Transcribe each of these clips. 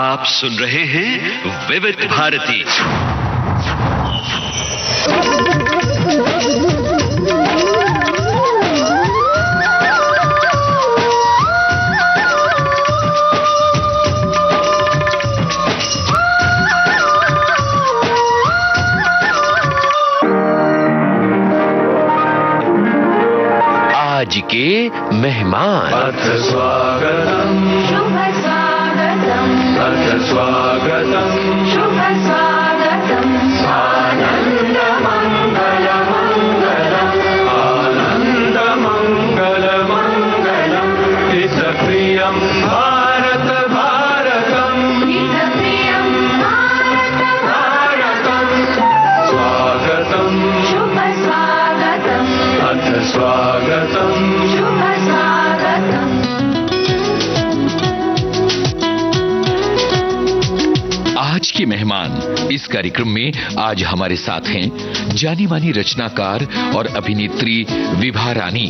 आप सुन रहे हैं विविध भारती। आज के मेहमान। अथ स्वागतम् शुभ स्वागतम् अथ स्वागतम् शुभ स्वागतम् आनन्द मंगल मंगलम् आनन्द मंगल मंगलम् हितप्रियं भारत भारतम् हितप्रियं भारत भारतम् स्वागतम् शुभ स्वागतम् अथ स्वागतम् शुभ स्वागतम्। आज के मेहमान इस कार्यक्रम में आज हमारे साथ हैं जानी मानी रचनाकार और अभिनेत्री विभा रानी।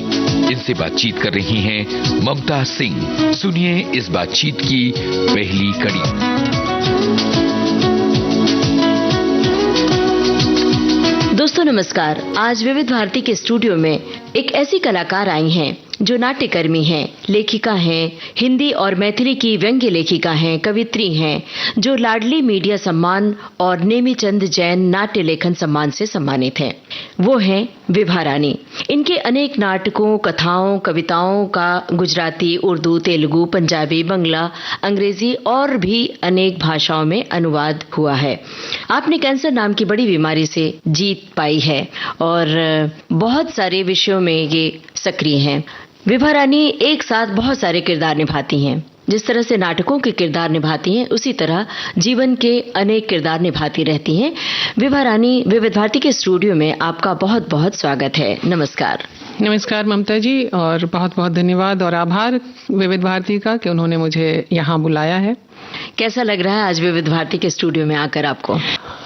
इनसे बातचीत कर रही हैं ममता सिंह। सुनिए इस बातचीत की पहली कड़ी। दोस्तों नमस्कार। आज विविध भारती के स्टूडियो में एक ऐसी कलाकार आई हैं जो नाट्यकर्मी हैं, लेखिका हैं, हिंदी और मैथिली की व्यंग्य लेखिका हैं, कवित्री हैं, जो लाडली मीडिया सम्मान और नेमीचंद जैन नाट्य लेखन सम्मान से सम्मानित हैं। वो हैं विभा रानी। इनके अनेक नाटकों, कथाओं, कविताओं का गुजराती, उर्दू, तेलुगु, पंजाबी, बंगला, अंग्रेजी और भी अनेक भाषाओं में अनुवाद हुआ है। आपने कैंसर नाम की बड़ी बीमारी से जीत पाई है और बहुत सारे विषयों में ये सक्रिय हैं। विभा रानी एक साथ बहुत सारे किरदार निभाती हैं। जिस तरह से नाटकों के किरदार निभाती हैं, उसी तरह जीवन के अनेक किरदार निभाती रहती हैं। विभा रानी, विविध भारती के स्टूडियो में आपका बहुत बहुत स्वागत है। नमस्कार। नमस्कार ममता जी, और बहुत बहुत धन्यवाद और आभार विविध भारती का कि उन्होंने मुझे यहाँ बुलाया है। कैसा लग रहा है आज विविध भारती के स्टूडियो में आकर आपको?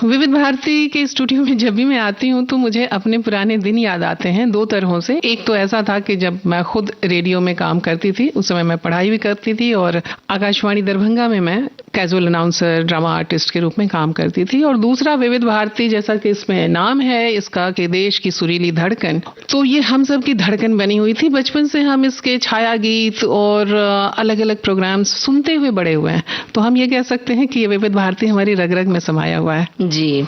विविध भारती के स्टूडियो में जब भी मैं आती हूँ तो मुझे अपने पुराने दिन याद आते हैं दो तरहों से। एक तो ऐसा था कि जब मैं खुद रेडियो में काम करती थी, उस समय मैं पढ़ाई भी करती थी और आकाशवाणी दरभंगा में मैं कैजुअल अनाउंसर, ड्रामा आर्टिस्ट के रूप में काम करती थी। और दूसरा विविध भारती, जैसा कि इसमें नाम है इसका कि देश की सुरीली धड़कन, तो ये हम सब की धड़कन बनी हुई थी। बचपन से हम इसके छाया गीत और अलग अलग प्रोग्राम्स सुनते हुए बड़े हुए हैं, तो हम ये कह सकते हैं कि ये विविध भारती हमारी रग रग में समाया हुआ है। जी,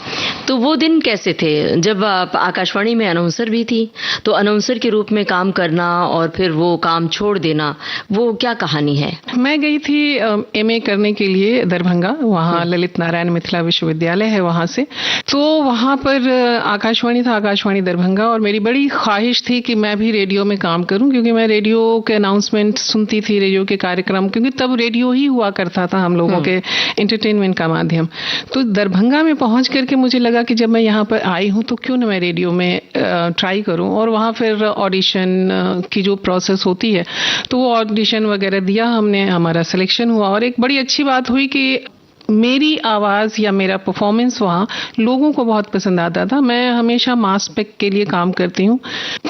तो वो दिन कैसे थे जब आप आकाशवाणी में अनाउंसर भी थी? तो अनाउंसर के रूप में काम करना और फिर वो काम छोड़ देना, वो क्या कहानी है? मैं गई थी एमए करने के लिए दरभंगा, वहाँ ललित नारायण मिथिला विश्वविद्यालय है वहाँ से। तो वहाँ पर आकाशवाणी था, आकाशवाणी दरभंगा, और मेरी बड़ी ख्वाहिश थी कि मैं भी रेडियो में काम करूं, क्योंकि मैं रेडियो के अनाउंसमेंट सुनती थी, रेडियो के कार्यक्रम, क्योंकि तब रेडियो ही हुआ करता था हम लोगों के एंटरटेनमेंट का माध्यम। तो दरभंगा में पहुंच करके मुझे लगा कि जब मैं यहाँ पर आई हूँ तो क्यों ना मैं रेडियो में ट्राई करूं। और वहाँ फिर ऑडिशन की जो प्रोसेस होती है, तो वो ऑडिशन वगैरह दिया हमने, हमारा सिलेक्शन हुआ। और एक बड़ी अच्छी बात हुई कि मेरी आवाज या मेरा परफॉर्मेंस वहाँ लोगों को बहुत पसंद आता था। मैं हमेशा मास पेक के लिए काम करती हूँ,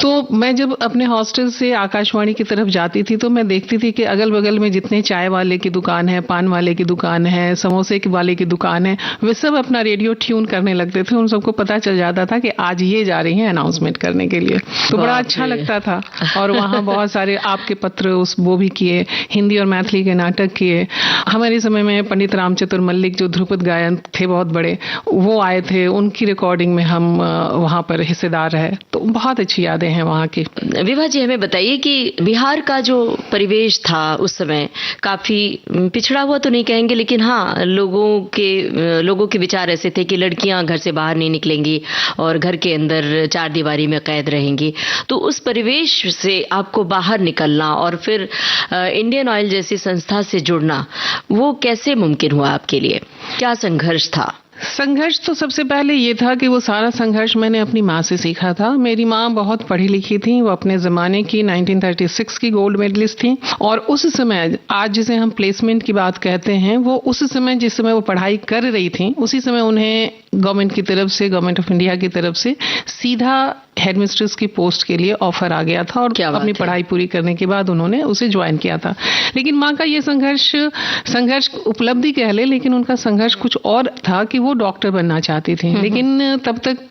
तो मैं जब अपने हॉस्टल से आकाशवाणी की तरफ जाती थी तो मैं देखती थी कि अगल बगल में जितने चाय वाले की दुकान है, पान वाले की दुकान है, समोसे वाले की दुकान है, वे सब अपना रेडियो ट्यून करने लगते थे। उन सबको पता चल जाता था कि आज ये जा रही हैं अनाउंसमेंट करने के लिए, तो बड़ा अच्छा लगता था। और वहाँ बहुत सारे आपके पत्र वो भी किए, हिंदी और मैथिली के नाटक किए। हमारे समय में पंडित रामचतुर मल्लिक जो ध्रुपद गायन थे बहुत बड़े, वो आए थे, उनकी रिकॉर्डिंग में हम वहाँ पर हिस्सेदार रहे, तो बहुत अच्छी यादें हैं वहाँ की। विभा जी, हमें बताइए कि बिहार का जो परिवेश था उस समय काफी पिछड़ा हुआ तो नहीं कहेंगे, लेकिन हाँ लोगों के विचार ऐसे थे कि लड़कियां घर से बाहर नहीं निकलेंगी और घर के अंदर चार दीवारी में कैद रहेंगी। तो उस परिवेश से आपको बाहर निकलना और फिर इंडियन ऑयल जैसी संस्था से जुड़ना, वो कैसे मुमकिन हुआ आपके लिए? क्या संघर्ष था? संघर्ष तो सबसे पहले ये था कि वो सारा संघर्ष मैंने अपनी माँ से सीखा था। मेरी माँ बहुत पढ़ी लिखी थी, वो अपने ज़माने की 1936 की गोल्ड मेडलिस्ट थी, और उस समय, आज जिसे हम प्लेसमेंट की बात कहते हैं, वो उस समय जिस समय वो पढ़ाई कर रही थी, उसी समय उन्हें गवर्नमेंट की तरफ से, गवर्नमेंट ऑफ इंडिया की तरफ से सीधा हेडमिस्ट्रेस की पोस्ट के लिए ऑफर आ गया था और क्या बात अपनी है। पढ़ाई पूरी करने के बाद उन्होंने उसे ज्वाइन किया था। लेकिन माँ का ये संघर्ष उपलब्धि कह ले, लेकिन उनका संघर्ष कुछ और था कि वो डॉक्टर बनना चाहती थी। लेकिन तब तक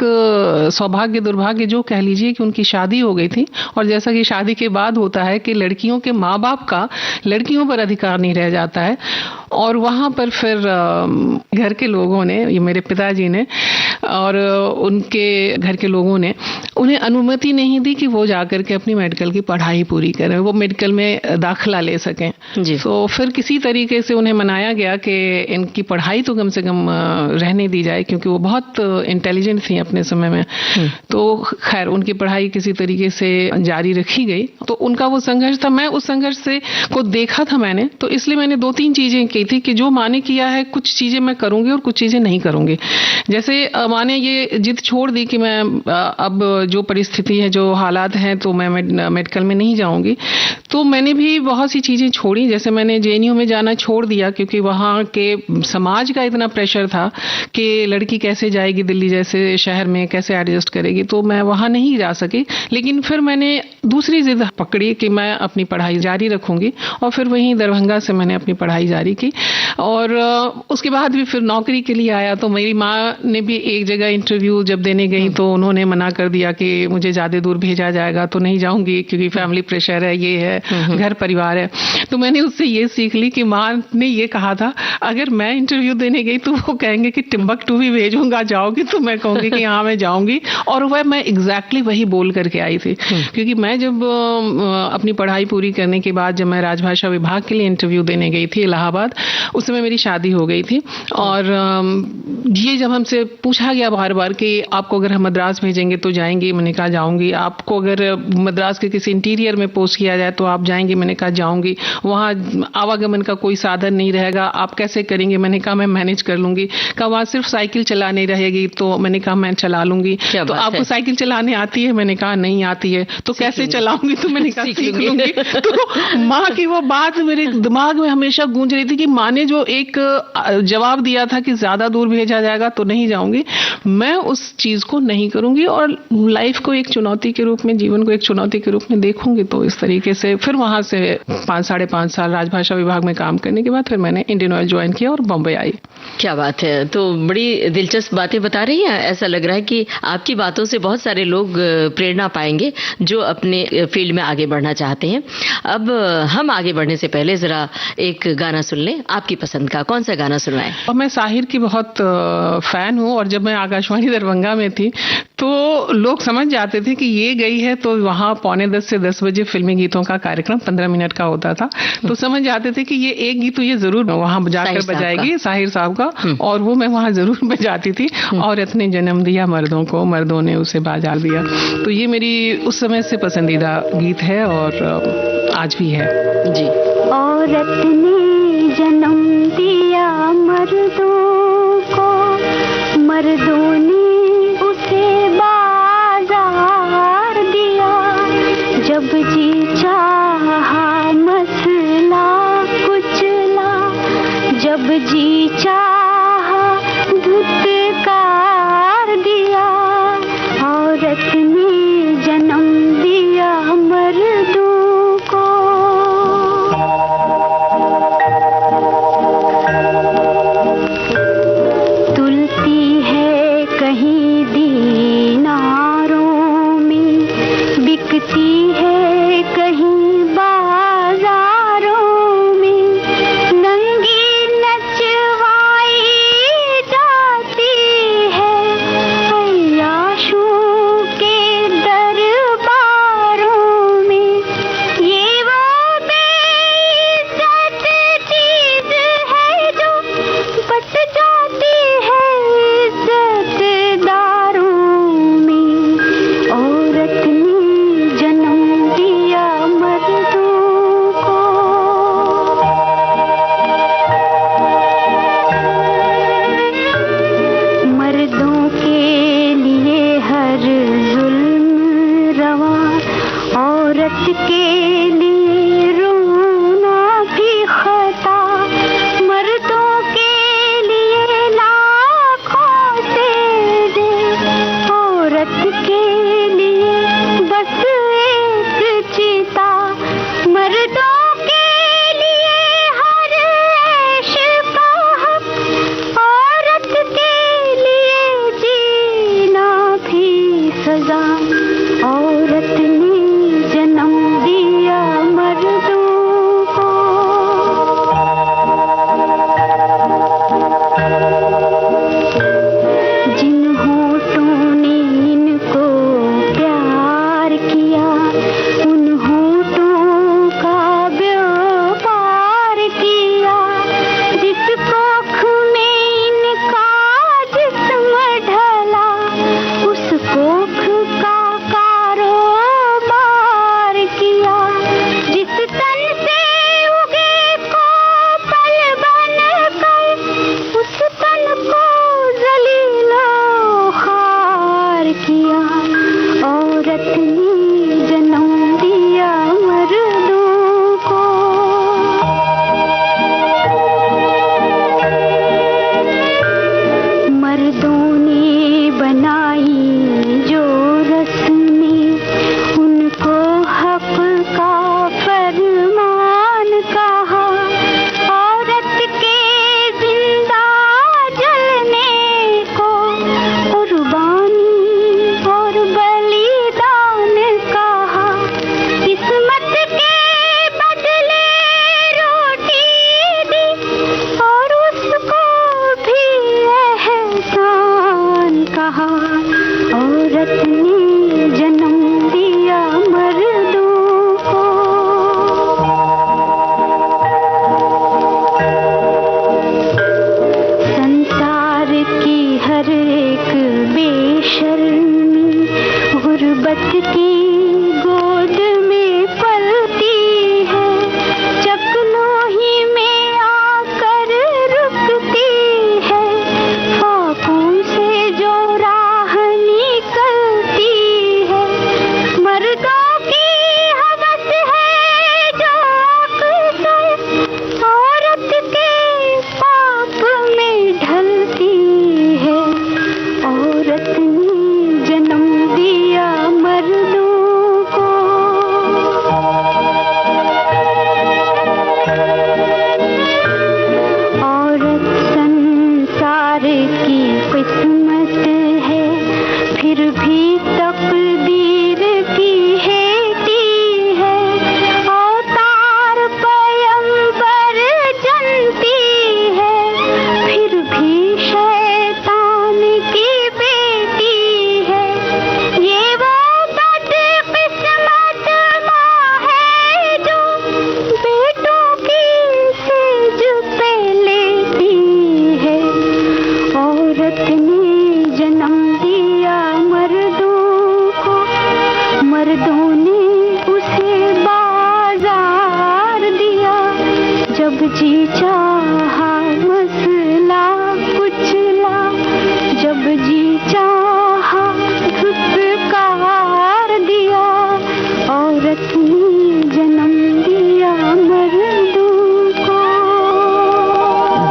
सौभाग्य दुर्भाग्य जो कह लीजिए कि उनकी शादी हो गई थी, और जैसा कि शादी के बाद होता है कि लड़कियों के माँ बाप का लड़कियों पर अधिकार नहीं रह जाता है, और वहां पर फिर घर के लोगों ने, ये मेरे पिताजी ने और उनके घर के लोगों ने उन्हें अनुमति नहीं दी कि वो जाकर के अपनी मेडिकल की पढ़ाई पूरी करें, वो मेडिकल में दाखिला ले सकें जी। तो फिर किसी तरीके से उन्हें मनाया गया कि इनकी पढ़ाई तो कम से कम रहने दी जाए, क्योंकि वो बहुत इंटेलिजेंट थी अपने समय में। तो खैर उनकी पढ़ाई किसी तरीके से जारी रखी गई। तो उनका वो संघर्ष था, मैं उस संघर्ष से को देखा था मैंने, तो इसलिए मैंने 2-3 चीजें की थी कि जो माँ ने किया है कुछ चीजें मैं करूंगी और कुछ चीजें नहीं करूंगी। जैसे माँ ने ये जिद छोड़ दी कि मैं अब जो परिस्थिति है, जो हालात हैं, तो मैं मेडिकल में नहीं जाऊंगी। तो मैंने भी बहुत सी चीजें छोड़ी, जैसे मैंने जेएनयू में जाना छोड़ दिया, क्योंकि वहाँ के समाज का इतना प्रेशर था कि लड़की कैसे जाएगी दिल्ली जैसे शहर में, कैसे एडजस्ट करेगी, तो मैं वहाँ नहीं जा सकी। लेकिन फिर मैंने दूसरी जिद पकड़ी कि मैं अपनी पढ़ाई जारी रखूंगी, और फिर वहीं दरभंगा से मैंने अपनी पढ़ाई जारी की। और उसके बाद भी फिर नौकरी के लिए आया, तो मेरी माँ ने भी एक जगह इंटरव्यू जब देने गई तो उन्होंने मना कर दिया कि मुझे ज्यादा दूर भेजा जाएगा तो नहीं जाऊंगी, क्योंकि फैमिली प्रेशर है, ये है, घर परिवार है। तो मैंने उससे ये सीख ली कि माँ ने ये कहा था, अगर मैं इंटरव्यू देने गई तो वो कहेंगे कि टिम्बकटू भी भेजूंगा, जाओगी? तो मैं कहूंगी कि हाँ मैं जाऊंगी। और वह मैं एग्जैक्टली वही बोल करके आई थी, क्योंकि मैं जब अपनी पढ़ाई पूरी करने के बाद जब मैं राजभाषा विभाग के लिए इंटरव्यू देने गई थी इलाहाबाद, उस समय मेरी शादी हो गई थी। और ये जब हमसे पूछा गया बार बार कि आपको अगर हम मद्रास भेजेंगे तो जाएंगी, मैंने कहा जाऊंगी। आपको अगर मद्रास के किसी इंटीरियर में पोस्ट किया जाए तो आप जाएंगे, मैंने कहा जाऊंगी। वहाँ आवागमन का कोई साधन नहीं रहेगा, आप कैसे करेंगे? मैंने कहा मैं मैनेज कर लूंगी। कहा वहाँ सिर्फ साइकिल चलाने रहेगी, तो मैंने कहा मैं चला लूंगी। तो आपको साइकिल चलाने आती है? मैंने कहा नहीं आती है। तो कैसे चलाऊंगी? तो मैंने कहा सीख लूंगी। तो माँ की वो बात मेरे दिमाग में हमेशा गूंज रही थी कि माँ ने जो एक जवाब दिया था कि ज्यादा दूर भेजा जाएगा तो नहीं जाऊंगी, मैं उस चीज को नहीं करूंगी और लाइफ को एक चुनौती के रूप में, जीवन को एक चुनौती के रूप में देखूंगी। तो इस तरीके से फिर वहां से 5-5.5 साल राजभाषा विभाग में काम करने के बाद फिर मैंने इंडियन ऑयल ज्वाइन किया और बॉम्बे आई। क्या बात है, तो बड़ी दिलचस्प बातें बता रही हैं। ऐसा लग रहा है कि आपकी बातों से बहुत सारे लोग प्रेरणा पाएंगे जो अपने फील्ड में आगे बढ़ना चाहते हैं। अब हम आगे बढ़ने से पहले जरा एक गाना सुन लें, आपकी पसंद का। कौन सा गाना सुनवाएं? और मैं साहिर की बहुत फैन हूँ, और जब मैं आकाशवाणी दरभंगा में थी तो लोग समझ जाते थे कि ये गई है, तो वहाँ 9:45 से 10 बजे फिल्मी गीतों का कार्यक्रम 15 मिनट का होता था, तो समझ जाते थे कि ये एक गीत तो ये जरूर वहाँ जाकर बजाएगी, साहिर साहब का। और वो मैं वहाँ जरूर बजाती थी। औरत ने जन्म दिया मर्दों को, मर्दों ने उसे बाजा दिया। तो ये मेरी उस समय से पसंदीदा गीत है और आज भी है जी। औरत ने जन्म दिया मर्दों को, मर्दों ने उसे बाजार दिया। जब जी चाहा मसला कुचला, जब जी चाहा धुतकार दिया। औरत ने जन्म दिया मर्दों को। तुलती है कहीं दीनारों में, बिकती है कहीं बाजारों में। नंगी नचवाई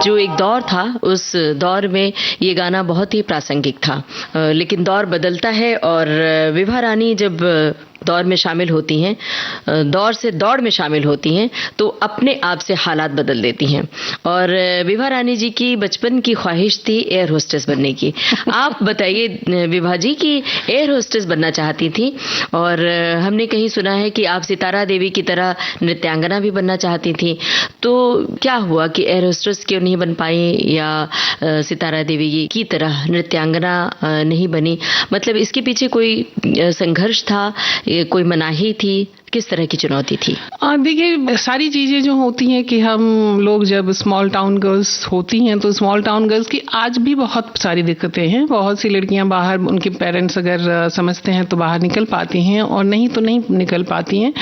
जो एक दौर था, उस दौर में ये गाना बहुत ही प्रासंगिक था। लेकिन दौर बदलता है और विभा रानी जब दौर में शामिल होती हैं, दौर से दौड़ में शामिल होती हैं, तो अपने आप से हालात बदल देती हैं। और विभा रानी जी की बचपन की ख्वाहिश थी एयर होस्टेस बनने की। आप बताइए विभा जी कि एयर होस्टेस बनना चाहती थी, और हमने कहीं सुना है कि आप सितारा देवी की तरह नृत्यांगना भी बनना चाहती थी। तो क्या हुआ कि एयर होस्टेस क्यों नहीं बन पाई, या सितारा देवी की तरह नृत्यांगना नहीं बनी? मतलब इसके पीछे कोई संघर्ष था, कोई मनाही थी, किस तरह की चुनौती थी? देखिए, सारी चीजें जो होती हैं कि हम लोग जब स्मॉल टाउन गर्ल्स होती हैं, तो स्मॉल टाउन गर्ल्स की आज भी बहुत सारी दिक्कतें हैं। बहुत सी लड़कियां बाहर, उनके पेरेंट्स अगर समझते हैं तो बाहर निकल पाती हैं, और नहीं तो नहीं निकल पाती हैं।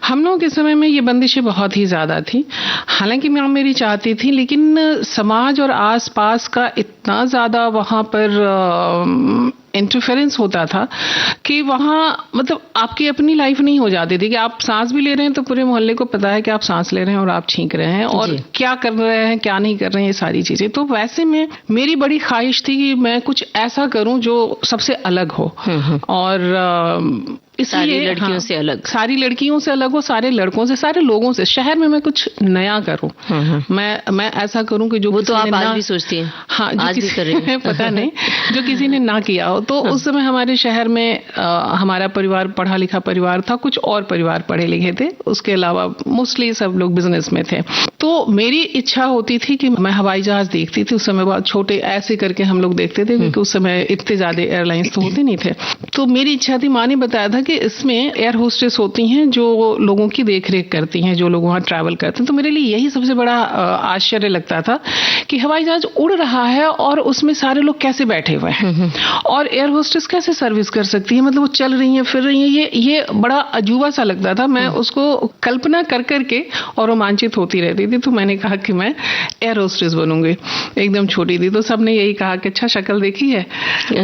हम लोगों के समय में ये बंदिशें बहुत ही ज्यादा थी। हालांकि मैं मेरी चाहती थी, लेकिन समाज और आसपास का इतना ज्यादा वहां पर इंटरफेरेंस होता था कि वहाँ मतलब आपकी अपनी लाइफ नहीं हो जाती थी कि आप सांस भी ले रहे हैं तो पूरे मोहल्ले को पता है कि आप सांस ले रहे हैं और आप छींक रहे हैं, और क्या कर रहे हैं क्या नहीं कर रहे हैं, ये सारी चीजें। तो वैसे में मेरी बड़ी ख्वाहिश थी कि मैं कुछ ऐसा करूं जो सबसे अलग हो, और सारी लड़कियों से अलग, सारी लड़कियों से अलग हो, सारे लड़कों से, सारे लोगों से। शहर में मैं कुछ नया करूं, मैं ऐसा करूं कि जो वो तो आप आज भी सोचती हैं। हाँ, आज भी कर रही हैं। पता नहीं, जो किसी ने ना किया हो। तो उस समय हमारे शहर में हमारा परिवार पढ़ा लिखा परिवार था, कुछ और परिवार पढ़े लिखे थे, उसके अलावा मोस्टली सब लोग बिजनेस में थे। तो मेरी इच्छा होती थी कि मैं हवाई जहाज देखती थी। उस समय बहुत छोटे ऐसे करके हम लोग देखते थे, क्योंकि उस समय इतने ज्यादा एयरलाइंस तो होते नहीं थे। तो मेरी इच्छा थी, माँ ने बताया था कि इसमें एयर होस्टेस होती हैं जो लोगों की देखरेख करती हैं, जो लोग वहां ट्रैवल करते हैं। तो मेरे लिए यही सबसे बड़ा आश्चर्य लगता था कि हवाई जहाज उड़ रहा है और उसमें सारे लोग कैसे बैठे हुए हैं, और एयर होस्टेस कैसे सर्विस कर सकती है, मतलब वो चल रही है, फिर रही है। ये बड़ा अजूबा सा लगता था। मैं उसको कल्पना कर करके और रोमांचित होती रहती थी। तो मैंने कहा कि मैं एयर होस्टेस बनूंगी। एकदम छोटी थी तो सबने यही कहा कि अच्छा शक्ल देखी है।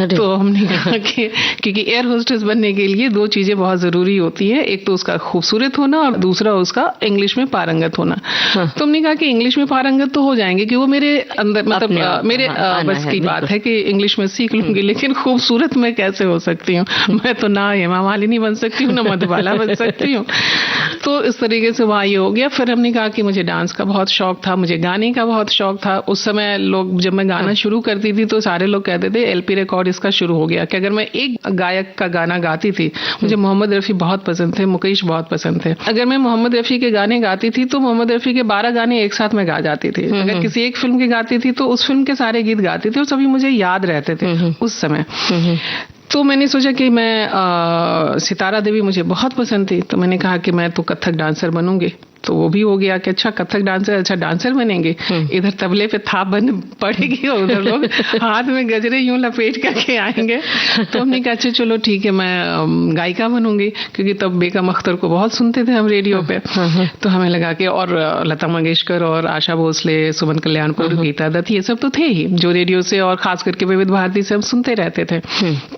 तो हमने कहा कि क्योंकि एयर होस्टेस बनने के लिए दो चीजें बहुत जरूरी होती है, एक तो उसका खूबसूरत होना और दूसरा उसका इंग्लिश में पारंगत होना। तो हमने कहा कि इंग्लिश में पारंगत तो हो जाएंगे कि वो मेरे अंदर मतलब मेरे बस की बात है कि इंग्लिश में सीख लूंगी, लेकिन खूबसूरत मैं कैसे हो सकती हूँ? मैं तो ना हेमा मालिनी बन सकती हूँ, ना मधुबाला बन सकती हूँ। तो इस तरीके से वहाँ ये हो गया। फिर हमने कहा कि मुझे डांस का बहुत शौक था, मुझे गाने का बहुत शौक था। उस समय लोग, जब मैं गाना शुरू करती थी तो सारे लोग कहते थे एलपी रिकॉर्ड इसका शुरू हो गया, कि अगर मैं एक गायक का गाना गाती थी, मुझे मोहम्मद रफी बहुत पसंद थे, मुकेश बहुत पसंद थे, अगर मैं मोहम्मद रफी के गाने गाती थी तो मोहम्मद रफी के 12 गाने एक साथ में गा जाती थी। अगर किसी एक फिल्म के गाती थी तो उस फिल्म के सारे गीत गाती थी, और सभी मुझे याद रहते थे उस समय। तो मैंने सोचा कि मैं सितारा देवी मुझे बहुत पसंद थी, तो मैंने कहा कि मैं तो कथक डांसर बनूंगी। तो वो भी हो गया कि अच्छा कथक डांसर, अच्छा डांसर बनेंगे। इधर तबले पे थाप बन पड़ेगी और उधर लोग हाथ में गजरे यूं लपेट करके आएंगे। तो हमने कहा अच्छा चलो ठीक है, मैं गायिका बनूंगी, क्योंकि तब बेगम अख्तर को बहुत सुनते थे हम रेडियो पे। तो हमें लगा कि, और लता मंगेशकर और आशा भोसले, सुमन कल्याणपुर, गीता दत्त, ये सब तो थे ही जो रेडियो से और खास करके विविध भारती से हम सुनते रहते थे।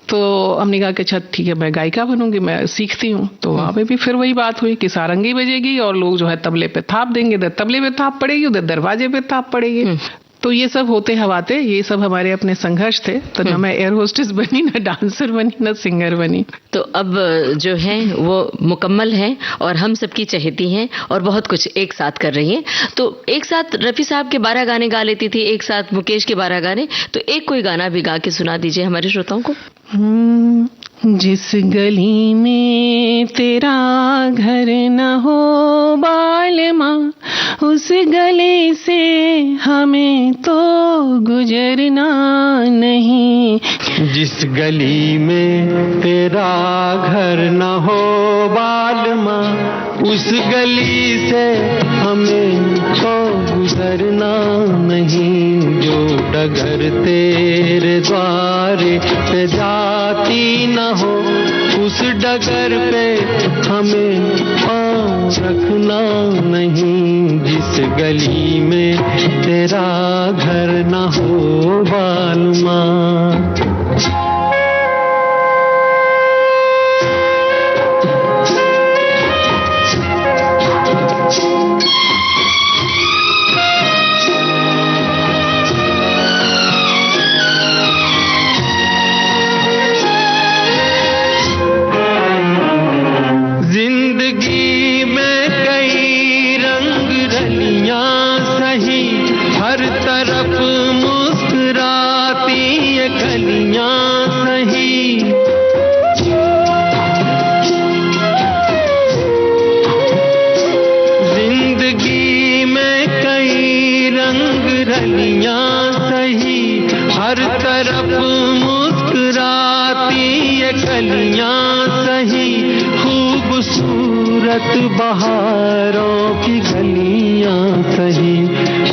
तो हमने कहा कि अच्छा ठीक है, मैं गायिका बनूंगी, मैं सीखती हूँ। तो वहां पे भी फिर वही बात हुई कि सारंगी बजेगी और लोग जो है तबले पे थाप देंगे, उधर तबले पे थाप पड़ेगी, उधर दरवाजे पे थाप पड़ेगी। तो ये सब होते हवाते, ये सब हमारे अपने संघर्ष थे। तो ना मैं एयर होस्टेस बनी, ना डांसर बनी, ना सिंगर बनी। तो अब जो है वो मुकम्मल है और हम सबकी चहेती हैं और बहुत कुछ एक साथ कर रही हैं। तो एक साथ रफी साहब के 12 गाने गा लेती थी, एक साथ मुकेश के 12 गाने। तो एक कोई गाना भी गा के सुना दीजिए हमारे श्रोताओं को। जिस गली में तेरा घर न हो बालमा, उस गली से हमें तो गुजरना नहीं। जिस गली में तेरा घर न हो बालमा, उस गली से हमें तो गुजरना नहीं। जो डगर तेरे द्वारे पे जाती न हो, उस डगर पे हमें पाँव रखना नहीं। जिस गली में तेरा घर न हो बालमा। मुस्कुराती ये कलियां सही, जिंदगी में कई रंग रलियां सही, हर तरफ मुस्कुराती ये कलियां सही, खूबसूरत बहारों की गलियां सही,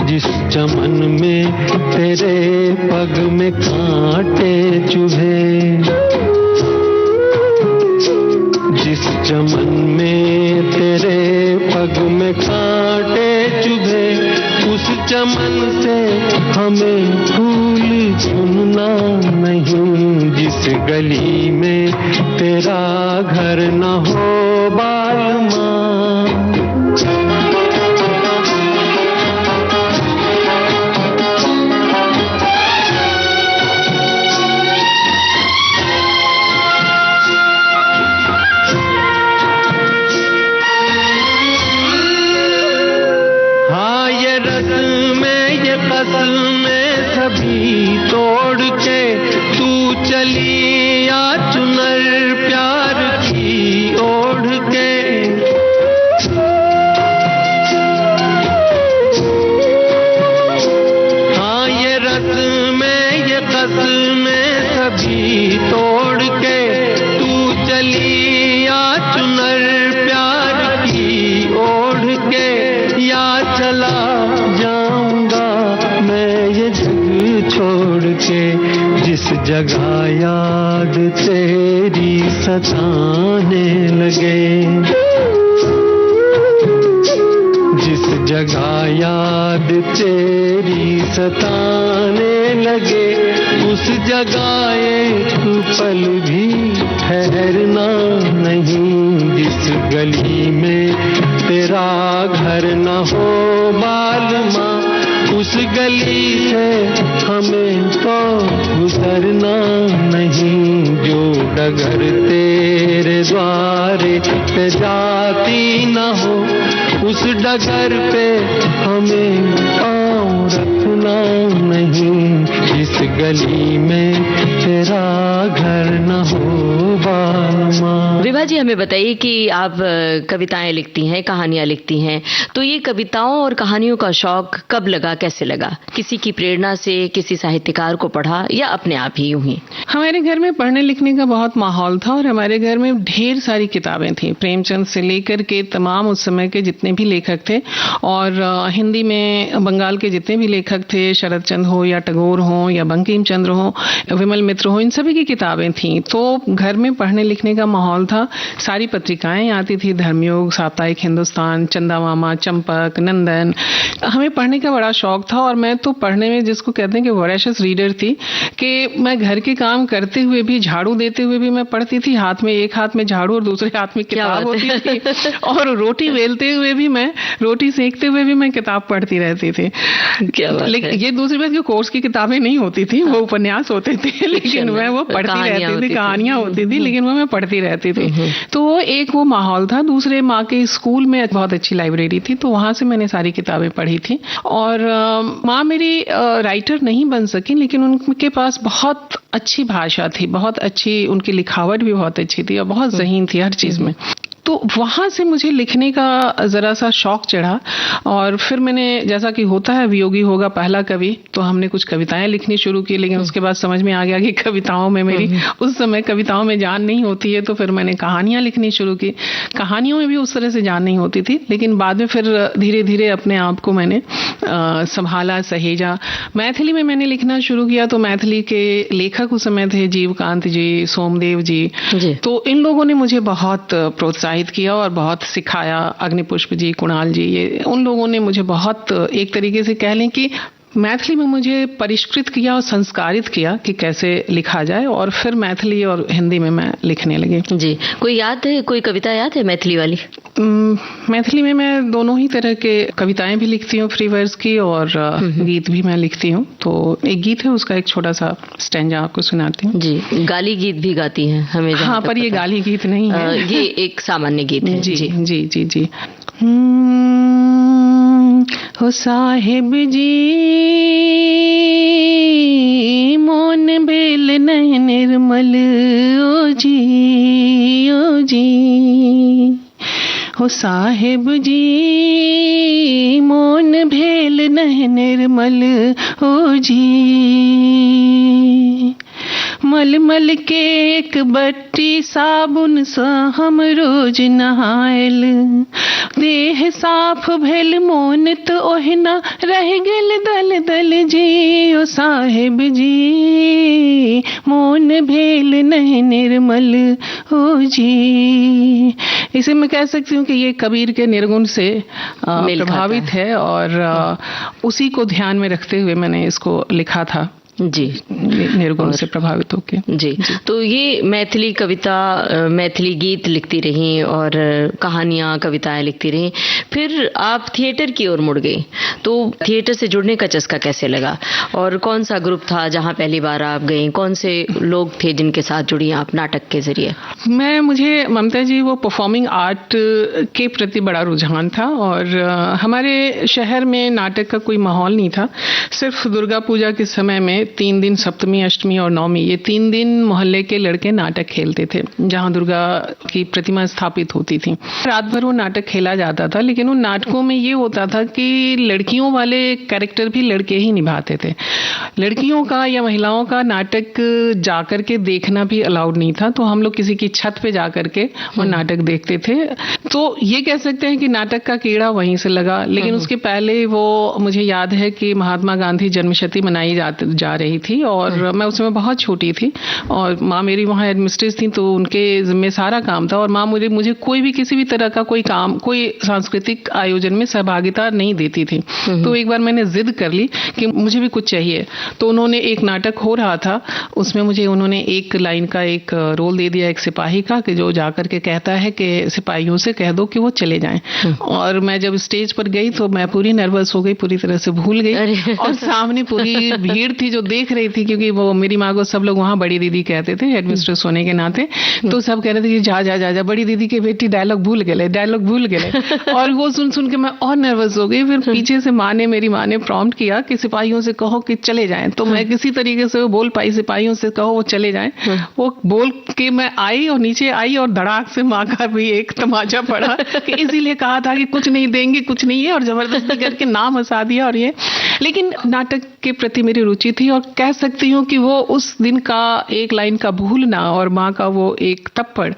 जिस चमन में तेरे पग में कांटे चुभे, जिस चमन में तेरे पग में कांटे चुभे, उस चमन से हमें फूल चुनना नहीं, जिस गली में तेरा घर न हो बालमा। सभी तोड़ के तू चली या चुनर प्यार की ओढ़ के, हाँ ये रस्में ये कसमें सभी तोड़ के तू चली या चुनर प्यार की ओढ़ के, या चला जाऊंगा मैं ये जग छोड़ के, जिस जगह याद तेरी सताने लगे, जिस जगह याद तेरी सताने लगे, उस जगह एक पल भी ठहरना नहीं, जिस गली में तेरा घर न हो बालमा, उस गली से हमें तो गुजरना नहीं, जो डगर तेरे द्वारे पे जाती न हो, उस डगर पे हमें पाँव रखना नहीं, जिस गली में तेरा घर न हो बालमा। विभा जी, हमें बताइए कि आप कविताएं लिखती हैं, कहानियां लिखती हैं, तो ये कविताओं और कहानियों का शौक कब लगा, कैसे लगा? किसी की प्रेरणा से, किसी साहित्यकार को पढ़ा या अपने आप ही यूं ही? हमारे घर में पढ़ने लिखने का बहुत माहौल था और हमारे घर में ढेर सारी किताबें थी, प्रेमचंद से लेकर के तमाम उस समय के जितने भी लेखक थे, और हिंदी में बंगाल के जितने भी लेखक थे, शरद चंद्र हो या टैगोर हो या बंकिम चंद्र हो, विमल मित्र हो, इन सभी की किताबें थी। तो घर में पढ़ने लिखने का माहौल था। सारी पत्रिकाएं आती थी, धर्मयोग, साप्ताहिक हिंदुस्तान, चंदामामा, चंपक, नंदन। हमें पढ़ने का बड़ा शौक था और मैं तो पढ़ने में जिसको कहते हैं कि वोरेशियस रीडर थी, कि मैं घर के काम करते हुए भी, झाड़ू देते हुए भी मैं पढ़ती थी, हाथ में एक हाथ में झाड़ू और दूसरे हाथ में किताब होती थी, और रोटी बेलते हुए भी मैं, रोटी सेकते हुए भी मैं किताब पढ़ती रहती थी। लेकिन ये दूसरी बात कि कोर्स की किताबें नहीं होती थी, वो उपन्यास होते थे, लेकिन मैं वो पढ़ती रहती थी, कहानियां होती थी, लेकिन वो मैं पढ़ती रहती थी। तो वो एक वो माहौल था। दूसरे, माँ के स्कूल में बहुत अच्छी लाइब्रेरी थी, तो वहां से मैंने सारी किताबें पढ़ी थी। और माँ मेरी राइटर नहीं बन सकी, लेकिन उनके पास बहुत अच्छी भाषा थी, बहुत अच्छी, उनकी लिखावट भी बहुत अच्छी थी और बहुत ज़हीन थी हर चीज में। तो वहाँ से मुझे लिखने का ज़रा सा शौक चढ़ा, और फिर मैंने, जैसा कि होता है वियोगी होगा पहला कवि, तो हमने कुछ कविताएं लिखनी शुरू की, लेकिन उसके बाद समझ में आ गया कि कविताओं में मेरी उस समय कविताओं में जान नहीं होती है, तो फिर मैंने कहानियां लिखनी शुरू की। कहानियों में भी उस तरह से जान नहीं होती थी, लेकिन बाद में फिर धीरे धीरे अपने आप को मैंने संभाला, सहेजा। मैथिली में मैंने लिखना शुरू किया, तो मैथिली के लेखक उस समय थे जीवकांत जी, सोमदेव जी, तो इन लोगों ने मुझे बहुत प्रोत्साहित किया और बहुत सिखाया। अग्निपुष्प जी, कुणाल जी, ये उन लोगों ने मुझे बहुत, एक तरीके से कह लें कि मैथिली में मुझे परिष्कृत किया और संस्कारित किया कि कैसे लिखा जाए, और फिर मैथिली और हिंदी में मैं लिखने लगी। जी, कोई याद है, कोई कविता याद है मैथिली वाली? मैथिली में मैं दोनों ही तरह के कविताएं भी लिखती हूँ, फ्री वर्स की, और गीत भी मैं लिखती हूँ। तो एक गीत है, उसका एक छोटा सा स्टैंजा आपको सुनाती हूँ। जी, गाली गीत भी गाती हैं हमें? हाँ, पर ये गाली गीत नहीं है, ये एक सामान्य गीत है। जी जी जी जी, जी। हो साहिब जी मौन बेल नहीं निर्मल ओ जी हो साहिब जी मौन भेल नहीं निर्मल ओ जी मल मल के एक बट्टी साबुन सा हम रोज नहायल देह साफ भेल मोन तो ओहिना रह गेल दल दल जी ओ साहिब जी मोन भेल नहीं निर्मल ओ जी। इसे मैं कह सकती हूँ कि ये कबीर के निर्गुण से प्रभावित है और उसी को ध्यान में रखते हुए मैंने इसको लिखा था जी, निर्गुण से प्रभावित होके। जी, तो ये मैथिली कविता, मैथिली गीत लिखती रही और कहानियां, कविताएं लिखती रही। फिर आप थिएटर की ओर मुड़ गई, तो थिएटर से जुड़ने का चस्का कैसे लगा और कौन सा ग्रुप था जहां पहली बार आप गई? कौन से लोग थे जिनके साथ जुड़ी आप नाटक के जरिए? मुझे ममता जी वो परफॉर्मिंग आर्ट के प्रति बड़ा रुझान था और हमारे शहर में नाटक का कोई माहौल नहीं था। सिर्फ दुर्गा पूजा के समय में 3 दिन, सप्तमी, अष्टमी और नवमी, ये 3 दिन मोहल्ले के लड़के नाटक खेलते थे जहां दुर्गा की प्रतिमा स्थापित होती थी। रात भर वो नाटक खेला जाता था, लेकिन उन नाटकों में ये होता था कि लड़कियों वाले कैरेक्टर भी लड़के ही निभाते थे। लड़कियों का या महिलाओं का नाटक जाकर के देखना भी अलाउड नहीं था, तो हम लोग किसी की छत पे जाकर के वो नाटक देखते थे। तो ये कह सकते हैं कि नाटक का कीड़ा वहीं से लगा। लेकिन उसके पहले वो मुझे याद है कि महात्मा गांधी जन्मशती मनाई जा रही थी और मैं उस समय बहुत छोटी थी और माँ मेरी वहाँ एडमिनिस्ट्रेटर थी, तो उनके जिम्मे सारा काम था और माँ मुझे कोई भी किसी भी तरह का कोई काम, कोई सांस्कृतिक आयोजन में सहभागिता नहीं देती थी। तो एक बार मैंने जिद कर ली कि मुझे भी कुछ चाहिए, तो उन्होंने एक नाटक हो रहा था, उसमें मुझे उन्होंने एक लाइन का एक रोल दे दिया, एक सिपाही का, कि जो जाकर के कहता है कि सिपाहियों से कह दो कि वो चले जाएं। और मैं जब स्टेज पर गई तो मैं पूरी नर्वस हो गई, पूरी तरह से भूल गई और सामने पूरी भीड़ थी जो देख रही थी, क्योंकि वो मेरी माँ को सब लोग वहाँ बड़ी दीदी कहते थे एडमिनिस्ट्रेटर होने के नाते। तो सब कह रहे थे कि जा जा जा जा बड़ी दीदी के बेटी डायलॉग भूल गए और वो सुन के मैं और नर्वस हो गई। फिर पीछे से मेरी माँ ने प्रॉम्प्ट किया कि सिपाहियों से कहो कि चले जाएं, तो मैं किसी तरीके से वो बोल पाई, सिपाहियों से कहो वो चले जाएं। वो बोल के मैं आई और नीचे आई और धड़ाक से माँ का भी एक तमाचा पड़ा कि इसीलिए कहा था कि कुछ नहीं देंगे, कुछ नहीं है, और जबरदस्ती करके नाम हंसा दिया। और ये, लेकिन नाटक के प्रति मेरी रुचि थी और कह सकती हूँ कि वो उस दिन का एक लाइन का भूलना और माँ का वो एक थप्पड़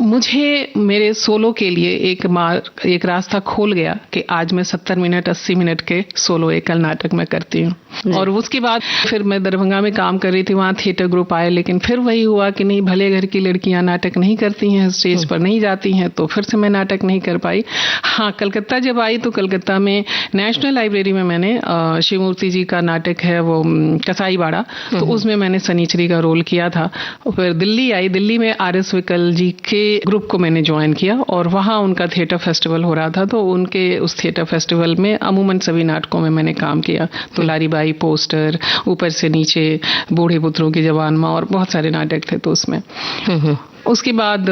मुझे मेरे सोलो के लिए एक रास्ता खोल गया कि आज मैं 70 मिनट 80 मिनट के सोलो एकल नाटक में करती हूँ। और उसके बाद फिर मैं दरभंगा में काम कर रही थी, वहाँ थिएटर ग्रुप आए, लेकिन फिर वही हुआ कि नहीं, भले घर की लड़कियां नाटक नहीं करती हैं, स्टेज पर नहीं जाती हैं, तो फिर से मैं नाटक नहीं कर पाई। हाँ, कलकत्ता जब आई तो कलकत्ता में नेशनल लाइब्रेरी में मैंने शिवमूर्ति जी का नाटक है वो कसाई बाड़ा, तो उसमें मैंने सनीचरी का रोल किया था। फिर दिल्ली आई, दिल्ली में RS विकल जी के ग्रुप को मैंने ज्वाइन किया और वहाँ उनका थिएटर फेस्टिवल हो रहा था, तो उनके उस थिएटर फेस्टिवल में अमूमन सभी नाटकों में मैंने काम किया। तो लारीबाई, पोस्टर, ऊपर से नीचे, बूढ़े पुत्रों की जवान माँ, और बहुत सारे नाटक थे तो उसमें। उसके बाद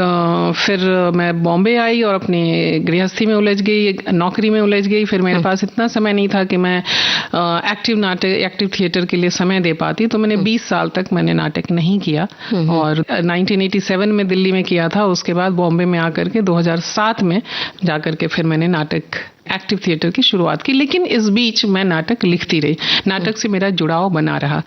फिर मैं बॉम्बे आई और अपनी गृहस्थी में उलझ गई, नौकरी में उलझ गई। फिर मेरे पास इतना समय नहीं था कि मैं एक्टिव थिएटर के लिए समय दे पाती, तो मैंने 20 साल तक मैंने नाटक नहीं किया और 1987 में दिल्ली में किया था। उसके बाद बॉम्बे में आकर के 2007 में जाकर के फिर मैंने नाटक एक्टिव थिएटर की शुरुआत की। लेकिन इस बीच मैं नाटक लिखती रही, नाटक से मेरा जुड़ाव बना रहा,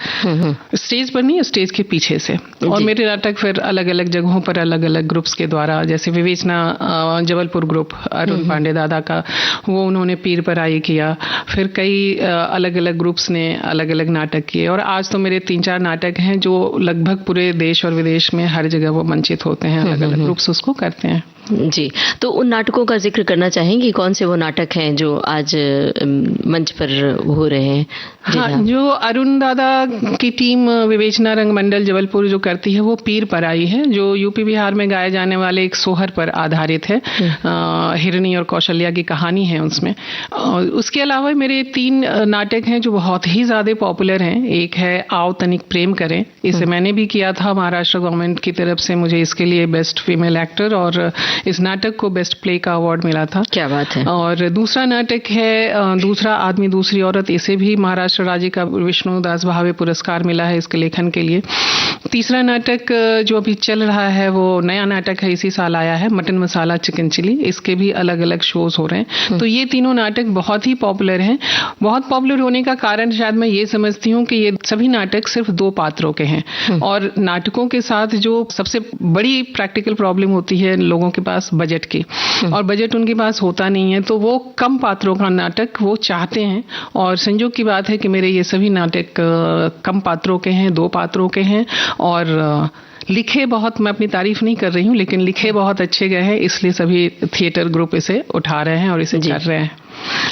स्टेज पर नहीं, स्टेज के पीछे से। और मेरे नाटक फिर अलग अलग जगहों पर अलग अलग ग्रुप्स के द्वारा, जैसे विवेचना जबलपुर ग्रुप अरुण पांडे दादा का, वो उन्होंने पीर पर आई किया। फिर कई अलग अलग ग्रुप्स ने अलग अलग नाटक किए और आज तो मेरे 3-4 नाटक हैं जो लगभग पूरे देश और विदेश में हर जगह वो मंचित होते हैं, अलग अलग ग्रुप्स उसको करते हैं। जी, तो उन नाटकों का जिक्र करना चाहेंगी? कौन से वो नाटक हैं जो आज मंच पर हो रहे हैं? हाँ, जो अरुण दादा की टीम विवेचना रंग मंडल जबलपुर जो करती है वो पीर पर आई है, जो यूपी बिहार में गाए जाने वाले एक सोहर पर आधारित है। हिरणी और कौशल्या की कहानी है उसमें। उसके अलावा मेरे 3 नाटक हैं जो बहुत ही ज्यादा पॉपुलर हैं। एक है आओ तनिक प्रेम करें, इसे मैंने भी किया था, महाराष्ट्र गवर्नमेंट की तरफ से मुझे इसके लिए बेस्ट फीमेल एक्टर और इस नाटक को बेस्ट प्ले का अवार्ड मिला था। क्या बात है। और दूसरा नाटक है दूसरा आदमी दूसरी औरत, इसे भी महाराष्ट्र राज्य का विष्णुदास भावे पुरस्कार मिला है इसके लेखन के लिए। तीसरा नाटक जो अभी चल रहा है वो नया नाटक है, इसी साल आया है, मटन मसाला चिकन चिली, इसके भी अलग अलग शोज हो रहे हैं। तो ये तीनों नाटक बहुत ही पॉपुलर हैं। बहुत पॉपुलर होने का कारण शायद मैं ये समझती हूँ कि ये सभी नाटक सिर्फ 2 पात्रों के हैं। और नाटकों के साथ जो सबसे बड़ी प्रैक्टिकल प्रॉब्लम होती है लोगों के पास बजट की, और बजट उनके पास होता नहीं है, तो वो कम पात्रों का नाटक वो चाहते हैं। और संयोग की बात है कि मेरे ये सभी नाटक कम पात्रों के हैं, 2 पात्रों के हैं, और लिखे बहुत, मैं अपनी तारीफ नहीं कर रही हूँ, लेकिन लिखे बहुत अच्छे गए हैं, इसलिए सभी थिएटर ग्रुप इसे उठा रहे हैं और इसे कर रहे हैं।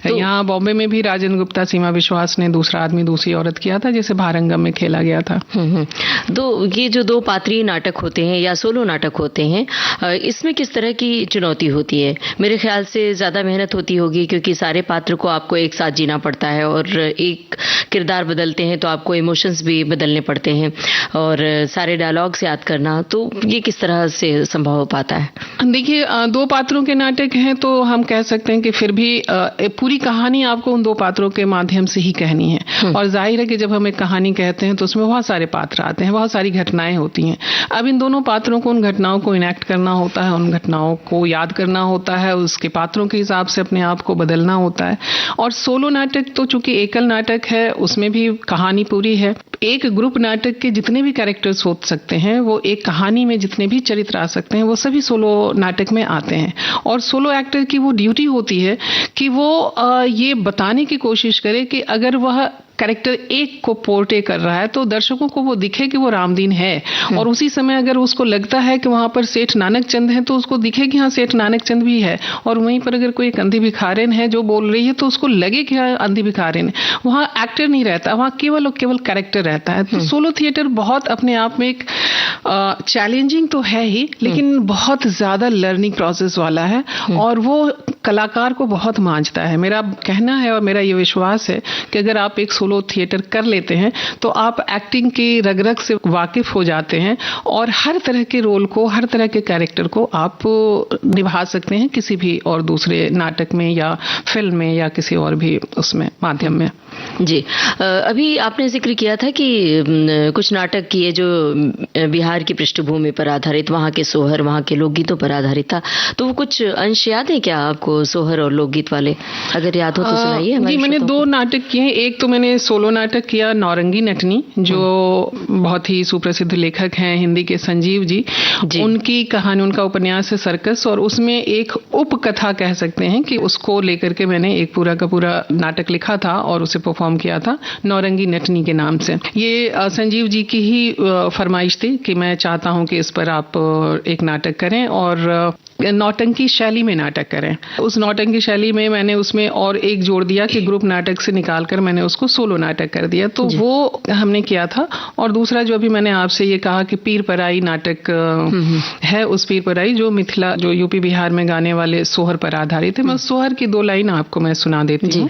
तो यहाँ बॉम्बे में भी राजेंद्र गुप्ता, सीमा विश्वास ने दूसरा आदमी दूसरी औरत किया था, जिसे भारंगम में खेला गया था। तो ये जो 2 पात्रीय नाटक होते हैं या सोलो नाटक होते हैं, इसमें किस तरह की चुनौती होती है? मेरे ख्याल से ज्यादा मेहनत होती होगी, क्योंकि सारे पात्र को आपको एक साथ जीना पड़ता है, और एक किरदार बदलते हैं तो आपको इमोशंस भी बदलने पड़ते हैं, और सारे डायलॉग से याद करना, तो ये किस तरह से संभव हो पाता है? देखिए, 2 पात्रों के नाटक हैं तो हम कह सकते हैं कि फिर भी पूरी कहानी आपको उन 2 पात्रों के माध्यम से ही कहनी है। और जाहिर है कि जब हम एक कहानी कहते हैं तो उसमें बहुत सारे पात्र आते हैं, बहुत सारी घटनाएं होती हैं। अब इन दोनों पात्रों को, उन घटनाओं को इनेक्ट करना होता है, उन घटनाओं को याद करना होता है, उसके पात्रों के हिसाब से अपने आप को बदलना होता है। और सोलो नाटक तो चूंकि एकल नाटक है, उसमें भी कहानी पूरी है। एक ग्रुप नाटक के जितने भी कैरेक्टर्स हो सकते हैं, वो एक कहानी में जितने भी चरित्र आ सकते हैं, वो सभी सोलो नाटक में आते हैं। और सोलो एक्टर की वो ड्यूटी होती है कि वो ये बताने की कोशिश करे कि अगर वह कैरेक्टर एक को पोर्टे कर रहा है तो दर्शकों को वो दिखे कि वो रामदीन है, और उसी समय अगर उसको लगता है कि वहां पर सेठ नानक चंद है तो उसको दिखे कि हाँ सेठ नानक चंद भी है, और वहीं पर अगर कोई एक अंधी भिखारिन है जो बोल रही है तो उसको लगे कि हाँ अंधी भिखारिन है। वहां एक्टर नहीं रहता, वहां केवल और केवल कैरेक्टर रहता है। तो सोलो थिएटर बहुत अपने आप में एक चैलेंजिंग तो है ही, लेकिन बहुत ज्यादा लर्निंग प्रोसेस वाला है, और वो कलाकार को बहुत मांझता है। मेरा कहना है और मेरा ये विश्वास है कि अगर आप एक सोलो थिएटर कर लेते हैं तो आप एक्टिंग की रग रग से वाकिफ हो जाते हैं, और हर तरह के रोल को, हर तरह के कैरेक्टर को आप निभा सकते हैं किसी भी और दूसरे नाटक में या फिल्म में या किसी और भी उसमें माध्यम में। जी, अभी आपने जिक्र किया था कि कुछ नाटक किए जो बिहार की पृष्ठभूमि पर आधारित, वहाँ के सोहर, वहाँ के लोकगीतों पर आधारित था, तो वो कुछ अंश याद है क्या आपको, सोहर और लोकगीत वाले? अगर याद हो तो सुनाइए। जी, मैंने 2 नाटक किए हैं। एक तो मैंने सोलो नाटक किया नौरंगी नटनी, जो बहुत ही सुप्रसिद्ध लेखक हैं हिंदी के, संजीव जी। उनकी कहानी, उनका उपन्यास है सर्कस, और उसमें एक उपकथा कह सकते हैं कि उसको लेकर के मैंने एक पूरा का पूरा नाटक लिखा था और उसे परफॉर्म किया था नौरंगी नटनी के नाम से। ये संजीव जी की ही फरमाइश थी कि मैं चाहता हूं कि इस पर आप एक नाटक करें और नौटंकी शैली में नाटक करें। उस नौटंकी शैली में मैंने उसमें और एक जोड़ दिया कि ग्रुप नाटक से निकालकर मैंने उसको सोलो नाटक कर दिया, तो वो हमने किया था। और दूसरा जो अभी मैंने आपसे ये कहा कि पीर पराई नाटक है, उस पीर पराई जो मिथिला, जो यूपी बिहार में गाने वाले सोहर पर आधारित है। मैं सोहर की 2 लाइन आपको मैं सुना देती हूँ।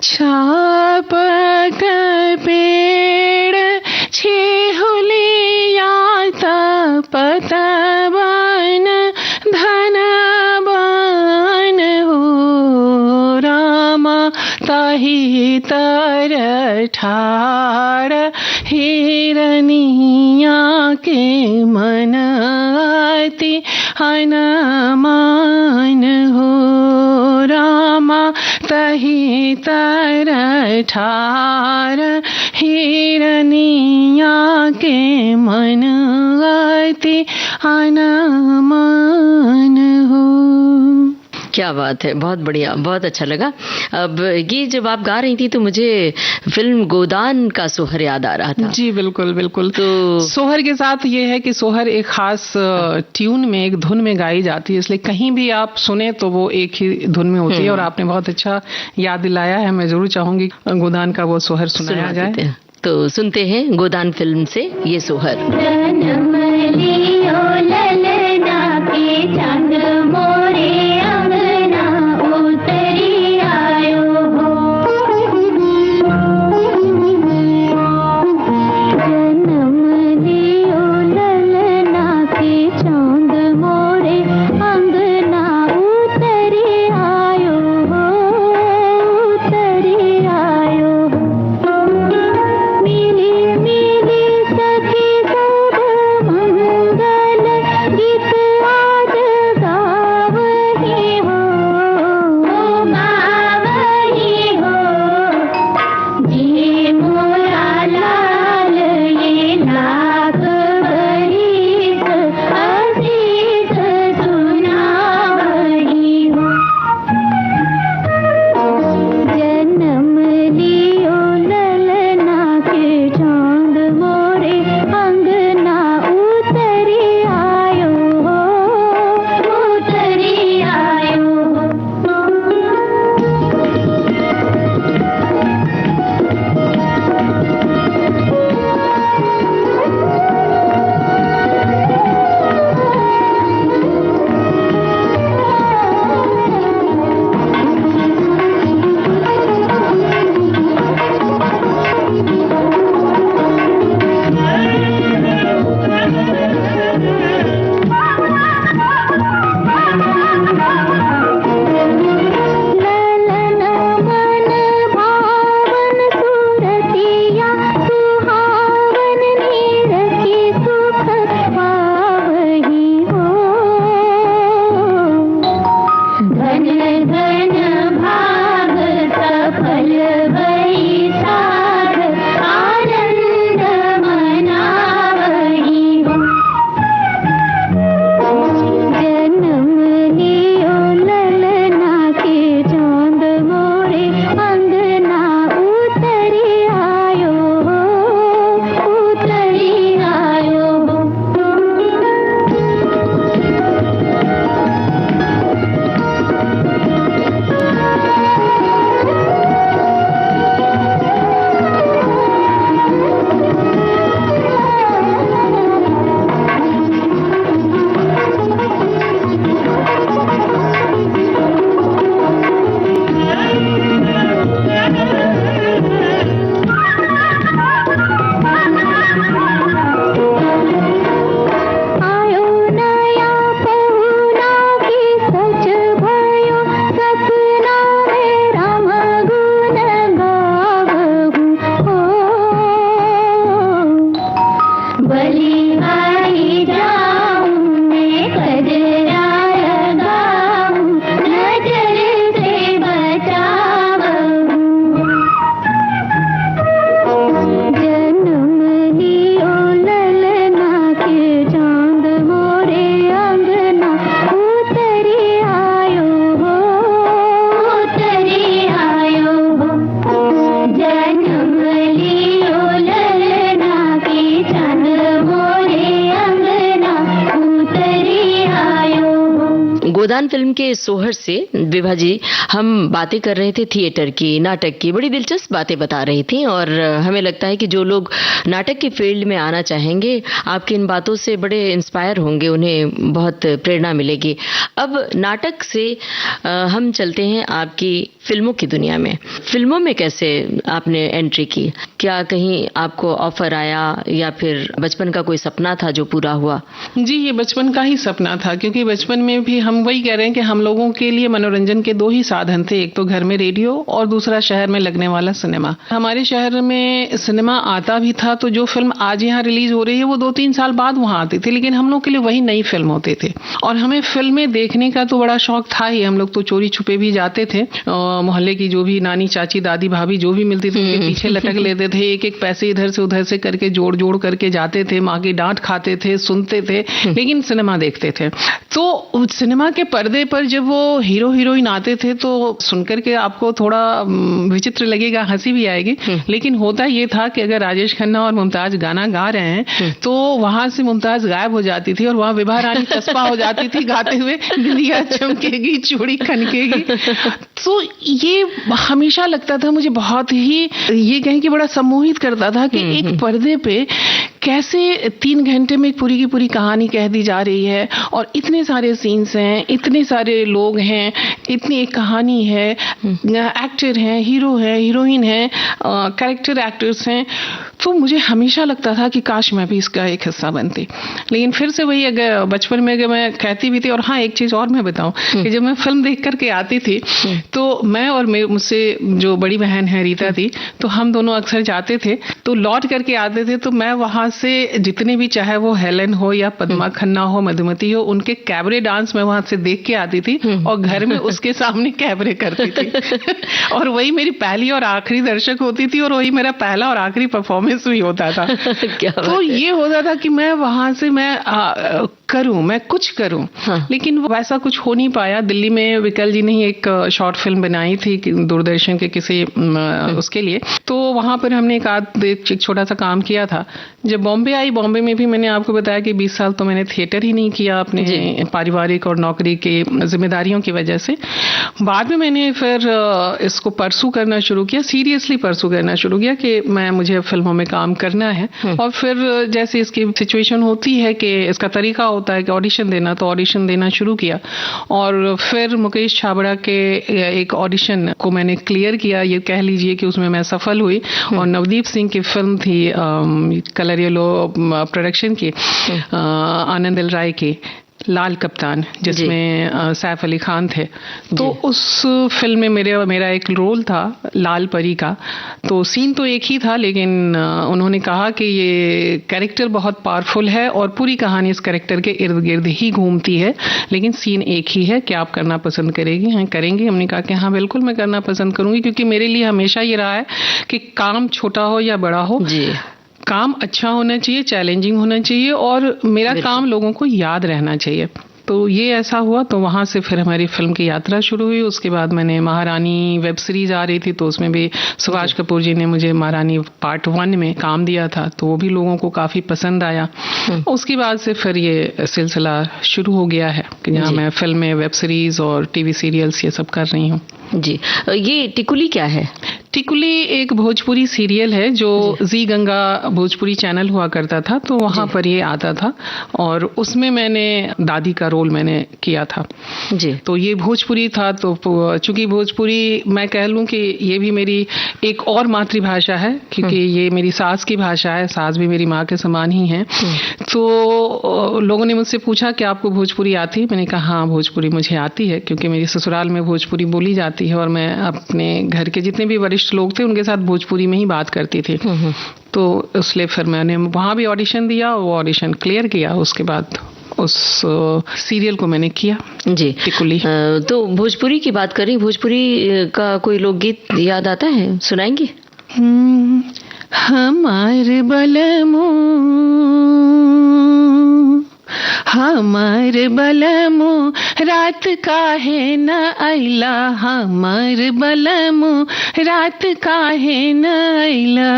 छापक पेड़ छेहुलिया पतवन धनवन हो रामा ताहि तर ठाड़ हिरनिया के मन अति हनुमान हो रामा तहि तर ठाड़ हिरनिया के मन अति हनुमान हो। क्या बात है, बहुत बढ़िया, बहुत अच्छा लगा। अब ये जब आप गा रही थी तो मुझे फिल्म गोदान का सोहर याद आ रहा था। जी बिल्कुल बिल्कुल। तो सोहर के साथ ये है कि सोहर एक खास ट्यून में, एक धुन में गाई जाती है, इसलिए कहीं भी आप सुने तो वो एक ही धुन में होती है। और आपने बहुत अच्छा याद दिलाया है, मैं जरूर चाहूंगी गोदान का वो सोहर सुनाया जाए। तो सुनते हैं गोदान फिल्म से ये सोहर। ललना मर्दान फिल्म के सोहर से विभा जी हम बातें कर रहे थे थिएटर की, नाटक की, बड़ी दिलचस्प बातें बता रही थी और हमें लगता है कि जो लोग नाटक के फील्ड में आना चाहेंगे आपकी इन बातों से बड़े इंस्पायर होंगे, उन्हें बहुत प्रेरणा मिलेगी। अब नाटक से हम चलते हैं आपकी फिल्मों की दुनिया में। फिल्मों में कैसे आपने एंट्री की? क्या कहीं आपको ऑफर आया या फिर बचपन का कोई सपना था जो पूरा हुआ? जी, ये बचपन का ही सपना था, क्योंकि बचपन में भी हम वही कह रहे हैं कि हम लोगों के लिए मनोरंजन के दो ही साधन थे, एक तो घर में रेडियो और दूसरा शहर में लगने वाला सिनेमा। हमारे शहर में सिनेमा आता भी था तो जो फिल्म आज यहाँ रिलीज हो रही है वो 2-3 साल बाद वहाँ आती थी, लेकिन हम लोग के लिए वही नई फिल्म होते थे और हमें फिल्में देखने का तो बड़ा शौक था ही। हम लोग तो चोरी छुपे भी जाते थे, मोहल्ले की जो भी नानी, चाची, दादी, भाभी जो भी मिलती थी उनके पीछे लटक लेते थे, एक एक पैसे इधर से उधर से करके जोड़ करके जाते थे, माँ की डांट खाते थे, सुनते थे, लेकिन सिनेमा देखते थे। तो सिनेमा के पर्दे पर जब वो हीरो हीरोइन आते थे तो सुनकर के आपको थोड़ा विचित्र लगेगा, हंसी भी आएगी, लेकिन होता ये था कि अगर राजेश खन्ना और मुमताज गाना गा रहे हैं तो वहां से मुमताज गायब हो जाती थी और वहां विभा रानी चस्पा हो जाती थी गाते हुए, बिंदिया चमकेगी, चूड़ी खनकेगी। तो ये हमेशा लगता था मुझे, बहुत ही ये कहें कि बड़ा सम्मोहित करता था कि एक पर्दे पे कैसे 3 घंटे में पूरी की पूरी कहानी कह दी जा रही है और इतने सारे सीन्स हैं, इतने सारे लोग हैं, इतनी एक कहानी है, एक्टर हैं, हीरो है, हीरोइन है, कैरेक्टर एक्टर्स हैं। तो मुझे हमेशा लगता था कि काश मैं भी इसका एक हिस्सा बनती। लेकिन फिर से वही, अगर बचपन में अगर मैं कहती भी थी, और हाँ एक चीज और मैं बताऊं कि जब मैं फिल्म देख करके आती थी तो मैं और मुझसे जो बड़ी बहन है रीता थी, तो हम दोनों अक्सर जाते थे तो लौट करके आते थे, तो मैं वहां से जितने भी, चाहे वो हेलन हो या पद्मा खन्ना हो, मधुमती हो, उनके कैबरे डांस मैं वहां से देख के आती थी और घर में उसके सामने कैबरे करती थी और वही मेरी पहली और आखिरी दर्शक होती थी और वही मेरा पहला और आखिरी परफॉर्मेंस भी होता था। तो ये होता था कि मैं वहां से मैं कुछ करूं, लेकिन वैसा कुछ हो नहीं पाया। दिल्ली में विकल जी ने एक शॉर्ट फिल्म बनाई थी दूरदर्शन के किसी उसके लिए, तो वहां पर हमने एक छोटा सा काम किया था। जब बॉम्बे आई, बॉम्बे में भी मैंने आपको बताया कि 20 साल तो मैंने थिएटर ही नहीं किया अपने पारिवारिक और नौकरी के जिम्मेदारियों की वजह से। बाद में मैंने फिर इसको परसू करना शुरू किया, सीरियसली परसू करना शुरू किया कि मुझे फिल्मों में काम करना है। और फिर जैसे इसकी सिचुएशन होती है कि इसका तरीका होता है कि ऑडिशन देना, तो ऑडिशन देना शुरू किया और फिर मुकेश छाबड़ा के एक ऑडिशन को मैंने क्लियर किया, ये कह लीजिए कि उसमें मैं सफल हुई। और नवदीप सिंह की फिल्म थी कलर येलो प्रोडक्शन की, आनंद एल राय की लाल कप्तान, जिसमें सैफ अली खान थे। तो उस फिल्म में मेरा एक रोल था लाल परी का। तो सीन तो एक ही था, लेकिन उन्होंने कहा कि ये कैरेक्टर बहुत पावरफुल है और पूरी कहानी इस कैरेक्टर के इर्द गिर्द ही घूमती है, लेकिन सीन एक ही है, क्या आप करना पसंद करेगी? हाँ, करेंगी। हमने कहा कि हाँ बिल्कुल मैं करना पसंद करूंगी, क्योंकि मेरे लिए हमेशा ये रहा है कि काम छोटा हो या बड़ा हो, काम अच्छा होना चाहिए, चैलेंजिंग होना चाहिए और मेरा काम लोगों को याद रहना चाहिए। तो ये ऐसा हुआ, तो वहाँ से फिर हमारी फिल्म की यात्रा शुरू हुई। उसके बाद मैंने महारानी वेब सीरीज आ रही थी, तो उसमें भी सुभाष कपूर जी ने मुझे महारानी पार्ट 1 में काम दिया था, तो वो भी लोगों को काफ़ी पसंद आया। उसके बाद से फिर ये सिलसिला शुरू हो गया है कि जहाँ मैं फिल्में, वेब सीरीज और टीवी सीरियल्स ये सब कर रही हूँ। जी, ये टिकुली क्या है? टिकुली एक भोजपुरी सीरियल है जो जी गंगा भोजपुरी चैनल हुआ करता था, तो वहाँ पर ये आता था और उसमें मैंने दादी का रोल मैंने किया था। जी, तो ये भोजपुरी था, तो चूंकि भोजपुरी मैं कह लूँ कि ये भी मेरी एक और मातृभाषा है, क्योंकि ये मेरी सास की भाषा है, सास भी मेरी माँ के समान ही है। तो लोगों ने मुझसे पूछा कि आपको भोजपुरी आती है? मैंने कहा हाँ भोजपुरी मुझे आती है, क्योंकि मेरी ससुराल में भोजपुरी बोली जाती है और मैं अपने घर के जितने भी वरिष्ठ लोग थे उनके साथ भोजपुरी में ही बात करती थी। तो इसलिए फिर मैंने वहाँ भी ऑडिशन दिया, वो ऑडिशन क्लियर किया, उसके बाद उस सीरियल को मैंने किया। जी, टिकुली। तो भोजपुरी की बात करें, भोजपुरी का कोई लोकगीत याद आता है, सुनाएंगे? हमार बलमो हमार बलमो रात काहे न आइला, हमार बलमो रात काहे न आइला,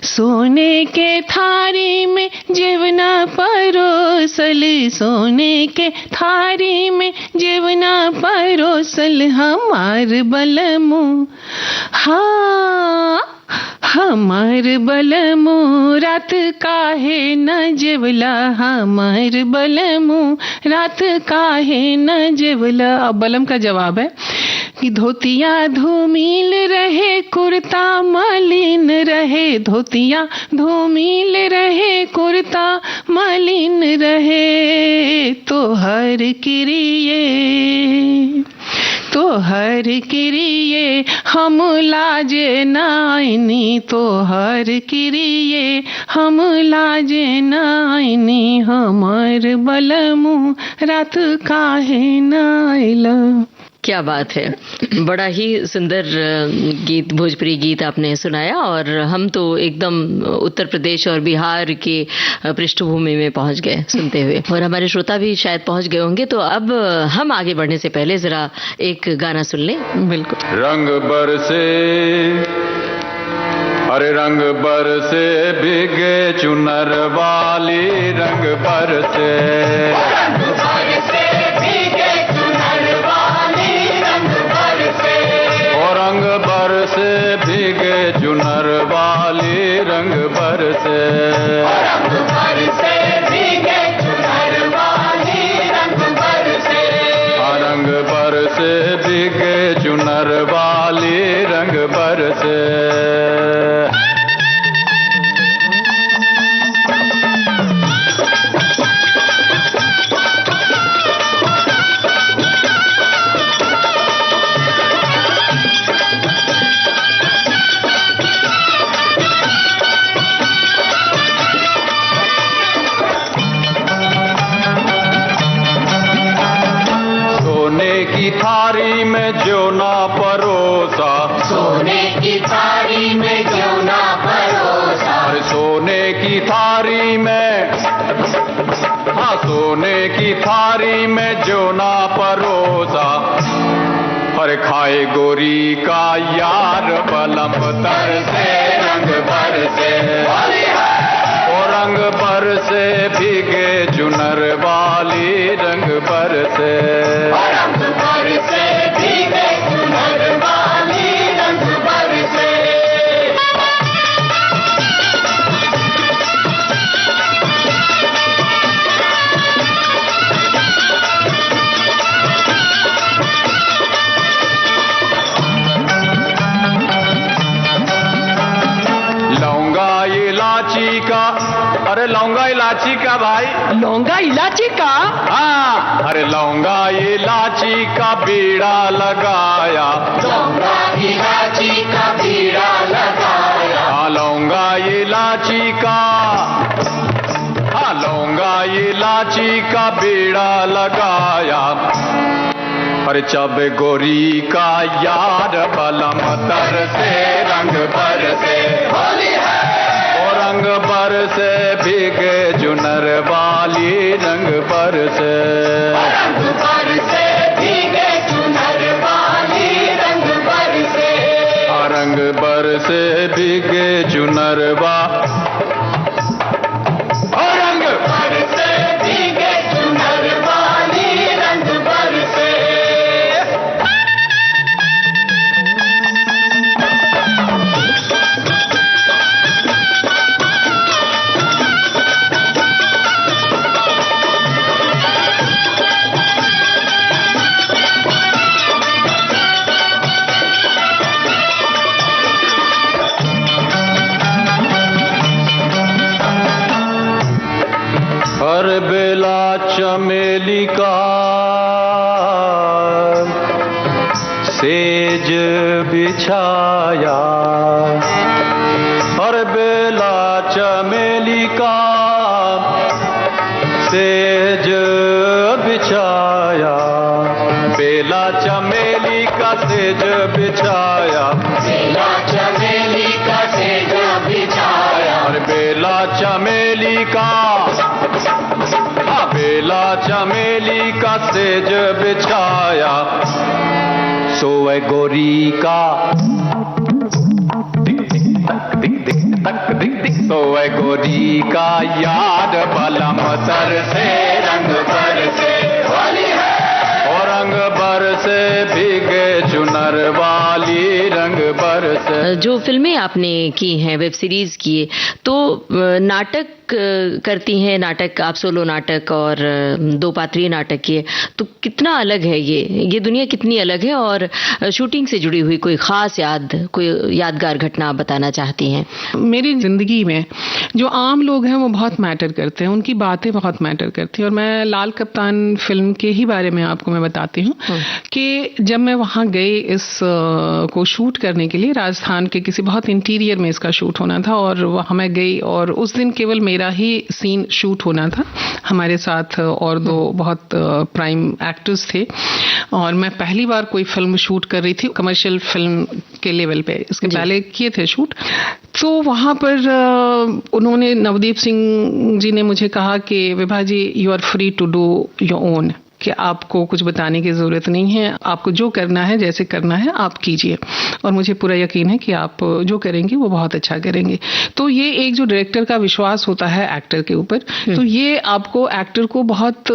सोने के थारी में जेवना परोसल, सोने के थारी में जेवना परोसल, हमार बलमु हाँ हमार बलमु रात काहे न जेवला, हमार बलमु रात काहे न जेवला। अब बलम का जवाब है कि धोतिया धूमिल रहे कुर्ता मलिन रहे, धोतिया धूमिल रहे कुर्ता मलिन रहे, तो हर किरिए तो हर किरिए हम लाजे नाइनी, तो हर किरिए हम लाजे नाइनी, हमार बलमु रात काहे नाइला। क्या बात है, बड़ा ही सुंदर गीत, भोजपुरी गीत आपने सुनाया और हम तो एकदम उत्तर प्रदेश और बिहार के पृष्ठभूमि में पहुंच गए सुनते हुए, और हमारे श्रोता भी शायद पहुंच गए होंगे। तो अब हम आगे बढ़ने से पहले जरा एक गाना सुन लें। बिल्कुल। रंग बरसे अरे रंग बरसे भीगे चुनर वाली, रंग बरसे रंग बरसे भीगे चुनर वाली, रंग बरसे रंग बरसे भीगे चुनर वाली, रंग बरसे रंग बरसे भीगे चुनर वाली, रंग बरसे। थारी में जो ना परोसा, सोने की थारी में जो ना परोसा, सोने की थारी में हाँ सोने की थारी में जो ना परोसा, हर खाए गोरी का यार बलम तरसे, रंग बरसे ओ रंग बरसे भीगे चुनर वाली, रंग बरसे रंग बरसे भीगे चुनर वाली, रंग बरसे। लौंगा इलाची का, अरे लौंगा इलाची का भाई, लौंगा इलाची का हाँ, अरे लौंगा इलाची का बीड़ा लगाया, लौंगा इलाची का बीड़ा लगाया, हाँ लौंगा इलाची का हाँ लौंगा इलाची का बीड़ा लगाया, अरे चब गोरी का यार बलम तरसे, रंग बरसे होली है ओ रंग बरसे भीगे चुनर वाली, रंग बरसे रंग बरसे भीगे चुनर वाली, रंग बरसे रंग बरसे भीगे चुनर रंग बरसे भीगे चुनर वाली, रंग बरसे। हर बेला चमेली का सेज बिछाया, हर बेला चमेली का सेज बिछाया, बेला चमेली का सेज बिछाया, बेला चमेली का सेज बिछाया, बेला चमेली का बेला चमेली का सेज बिछाया, सोए गोरी का दिक दिक तक दिक दिक तक दिक रोए गोरी का याद बलम सर से रंग बरसे होली है और रंग बरसे भीगे चुनर वाली रंग बरसे। जो फिल्में आपने की हैं, वेब सीरीज की, तो नाटक करती हैं, नाटक आप सोलो नाटक और दो पात्रीय नाटक किए, तो कितना अलग है ये दुनिया कितनी अलग है, और शूटिंग से जुड़ी हुई कोई खास कोई यादगार घटना आप बताना चाहती हैं? मेरी जिंदगी में जो आम लोग हैं वो बहुत मैटर करते हैं, उनकी बातें बहुत मैटर करती हैं। और मैं लाल कप्तान फिल्म के ही बारे में आपको मैं बताती हूँ कि जब मैं वहाँ गई इस को शूट करने के लिए, राजस्थान के किसी बहुत इंटीरियर में इसका शूट होना था, और वहाँ मैं गई और उस दिन केवल मेरा ही सीन शूट होना था, हमारे साथ और दो बहुत प्राइम एक्टर्स थे, और मैं पहली बार कोई फिल्म शूट कर रही थी कमर्शियल फिल्म के लेवल पे, इसके पहले किए थे शूट। तो वहाँ पर उन्होंने, नवदीप सिंह जी ने मुझे कहा कि Vibha ji, you are free to do your own, कि आपको कुछ बताने की ज़रूरत नहीं है, आपको जो करना है, जैसे करना है आप कीजिए, और मुझे पूरा यकीन है कि आप जो करेंगे वो बहुत अच्छा करेंगे। तो ये एक जो डायरेक्टर का विश्वास होता है एक्टर के ऊपर, तो ये आपको एक्टर को बहुत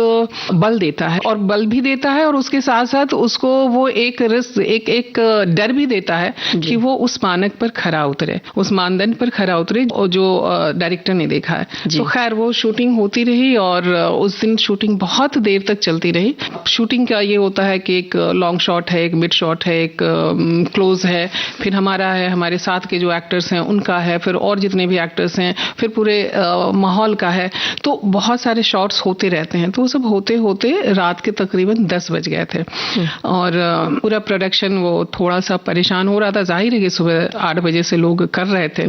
बल देता है, और बल भी देता है, और उसके साथ साथ उसको वो एक रिस्क, एक डर भी देता है कि वो उस मानक पर खरा उतरे, उस मानदंड पर खरा उतरे और जो डायरेक्टर ने देखा है। तो खैर वो शूटिंग होती रही, और उस दिन शूटिंग बहुत देर तक चलती रही। शूटिंग का ये होता है कि एक लॉन्ग शॉट है, एक मिड शॉट है, एक क्लोज है, फिर हमारा है, हमारे साथ के जो एक्टर्स हैं उनका है, फिर और जितने भी एक्टर्स हैं, फिर पूरे माहौल का है, तो बहुत सारे शॉट्स होते रहते हैं। तो वो सब होते होते रात के तकरीबन 10 बज गए थे, और पूरा प्रोडक्शन वो थोड़ा सा परेशान हो रहा था। जाहिर है कि सुबह 8 बजे से लोग कर रहे थे,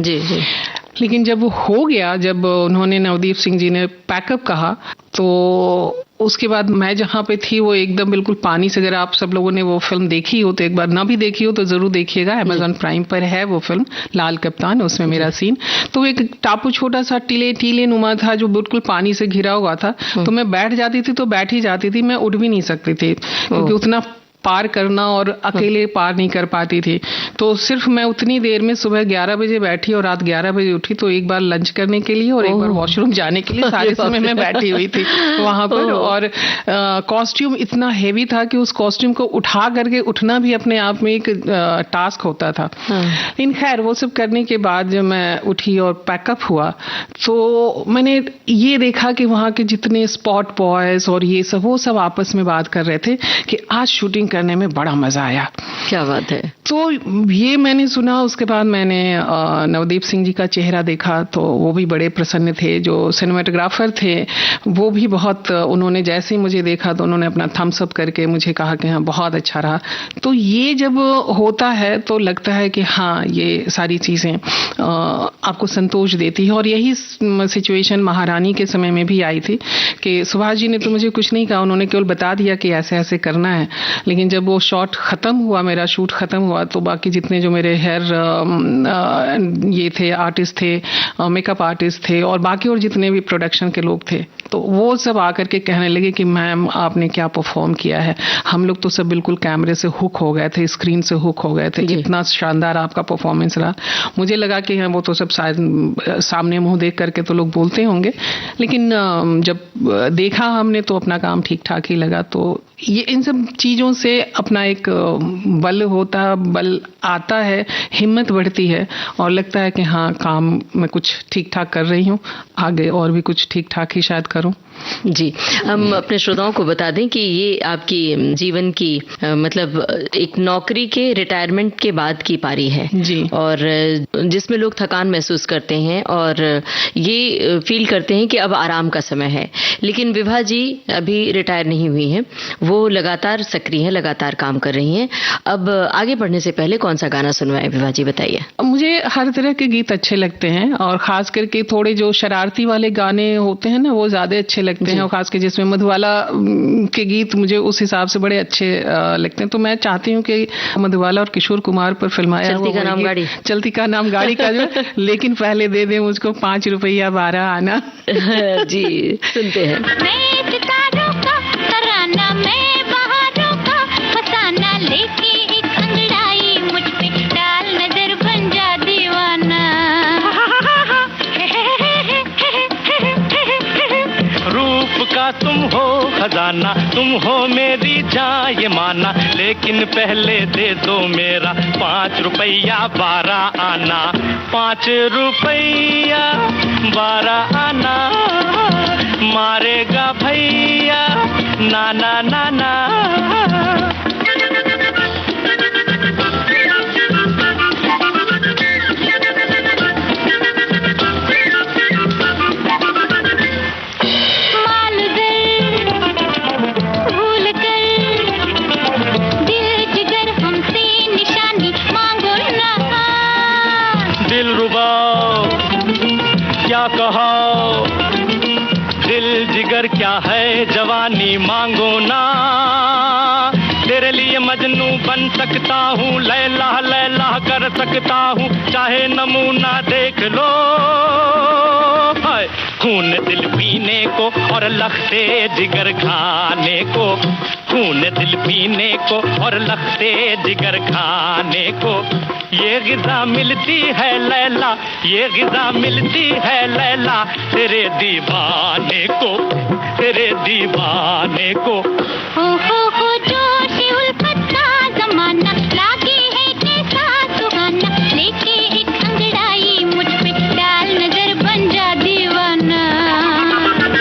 लेकिन जब वो हो गया, जब उन्होंने, नवदीप सिंह जी ने पैकअप कहा, तो उसके बाद मैं जहाँ पे थी वो एकदम बिल्कुल पानी से, अगर आप सब लोगों ने वो फिल्म देखी हो तो एक बार, ना भी देखी हो तो जरूर देखिएगा, अमेज़न प्राइम पर है वो फिल्म लाल कप्तान, उसमें मेरा सीन। तो एक टापू छोटा सा टीले नुमा था जो बिल्कुल पानी से घिरा हुआ था, तो मैं बैठ जाती थी तो बैठ ही जाती थी, मैं उठ भी नहीं सकती थी, क्योंकि उतना पार करना और अकेले पार नहीं कर पाती थी। तो सिर्फ मैं उतनी देर में सुबह 11 बजे बैठी और रात 11 बजे उठी, तो एक बार लंच करने के लिए और एक बार वॉशरूम जाने के लिए सारे समय मैं बैठी हुई थी वहां पर। और कॉस्ट्यूम इतना हेवी था कि उस कॉस्ट्यूम को उठा करके उठना भी अपने आप में एक टास्क होता था। लेकिन खैर वो सब करने के बाद जब मैं उठी और पैकअप हुआ, तो मैंने ये देखा कि वहाँ के जितने स्पॉट बॉयज और ये सब, वो सब आपस में बात कर रहे थे कि आज शूटिंग करने में बड़ा मजा आया। क्या बात है। तो ये मैंने सुना, उसके बाद मैंने नवदीप सिंह जी का चेहरा देखा, तो वो भी बड़े प्रसन्न थे। जो सिनेमेटोग्राफर थे वो भी बहुत, उन्होंने जैसे ही मुझे देखा तो उन्होंने अपना थम्स अप करके मुझे कहा कि हाँ बहुत अच्छा रहा। तो ये जब होता है तो लगता है कि हाँ ये सारी चीज़ें आपको संतोष देती है। और यही सिचुएशन महारानी के समय में भी आई थी कि सुभाष जी ने तो मुझे कुछ नहीं कहा, उन्होंने केवल बता दिया कि ऐसे ऐसे करना है। लेकिन जब वो शॉट खत्म हुआ, मेरा शूट खत्म हुआ, तो बाकी जितने जो मेरे हेयर ये थे, आर्टिस्ट थे, मेकअप आर्टिस्ट थे, और बाकी और जितने भी प्रोडक्शन के लोग थे, तो वो सब आकर के कहने लगे कि मैम आपने क्या परफॉर्म किया है। हम लोग तो सब बिल्कुल कैमरे से हुक हो गए थे, स्क्रीन से हुक हो गए थे, इतना शानदार आपका परफॉर्मेंस रहा। मुझे लगा कि हाँ वो तो सब शायद सामने मुंह देख करके तो लोग बोलते होंगे, लेकिन जब देखा हमने तो अपना काम ठीक ठाक ही लगा। तो ये इन सब चीज़ों से अपना एक बल होता, बल आता है, हिम्मत बढ़ती है और लगता है कि हाँ काम मैं कुछ ठीक ठाक कर रही हूँ, आगे और भी कुछ ठीक ठाक ही शायद करूँ। जी, हम अपने श्रोताओं को बता दें कि ये आपकी जीवन की मतलब एक नौकरी के रिटायरमेंट के बाद की पारी है जी, और जिसमें लोग थकान महसूस करते हैं और ये फील करते हैं कि अब आराम का समय है। लेकिन विभा जी अभी रिटायर नहीं हुई हैं, वो लगातार सक्रिय हैं, लगातार काम कर रही हैं। अब आगे बढ़ने से पहले कौन सा गाना सुनवाएं विभा जी, बताइए। मुझे हर तरह के गीत अच्छे लगते हैं और खास करके थोड़े जो शरारती वाले गाने होते हैं ना, वो ज्यादा अच्छे लगते हैं, और खास के जिसमें मधुबाला के गीत मुझे उस हिसाब से बड़े अच्छे लगते हैं। तो मैं चाहती हूँ कि मधुबाला और किशोर कुमार पर फिल्माया चलती का नाम गाड़ी, चलती का नाम गाड़ी का जो लेकिन पहले दे दे मुझको 5 रुपया 12 आना। जी सुनते हैं। लेके एक अंगड़ाई मुझ पे डाल नजर बन जा दीवाना। खजाना, तुम हो मेरी जान ये माना, लेकिन पहले दे दो मेरा 5 रुपया 12 आना, 5 रुपया 12 आना, मारेगा भैया नाना नाना। क्या कहा दिल जिगर क्या है जवानी मांगो ना, तेरे लिए मजनू बन सकता हूँ, लैला लैला कर सकता हूँ, चाहे नमूना देख लो। खून दिल पीने को और लखते जिगर खाने को, खून दिल पीने को और लखते जिगर खाने को, ये ग़िज़ा मिलती है लैला, ये ग़िज़ा मिलती है लैला, तेरे दीवाने को, तेरे दीवाने को। हो जोश उल्फत का ज़माना, लागे है कैसा सुहाना, लेके एक अंगड़ाई मुझ पे डाल नजर बन जा दीवाना।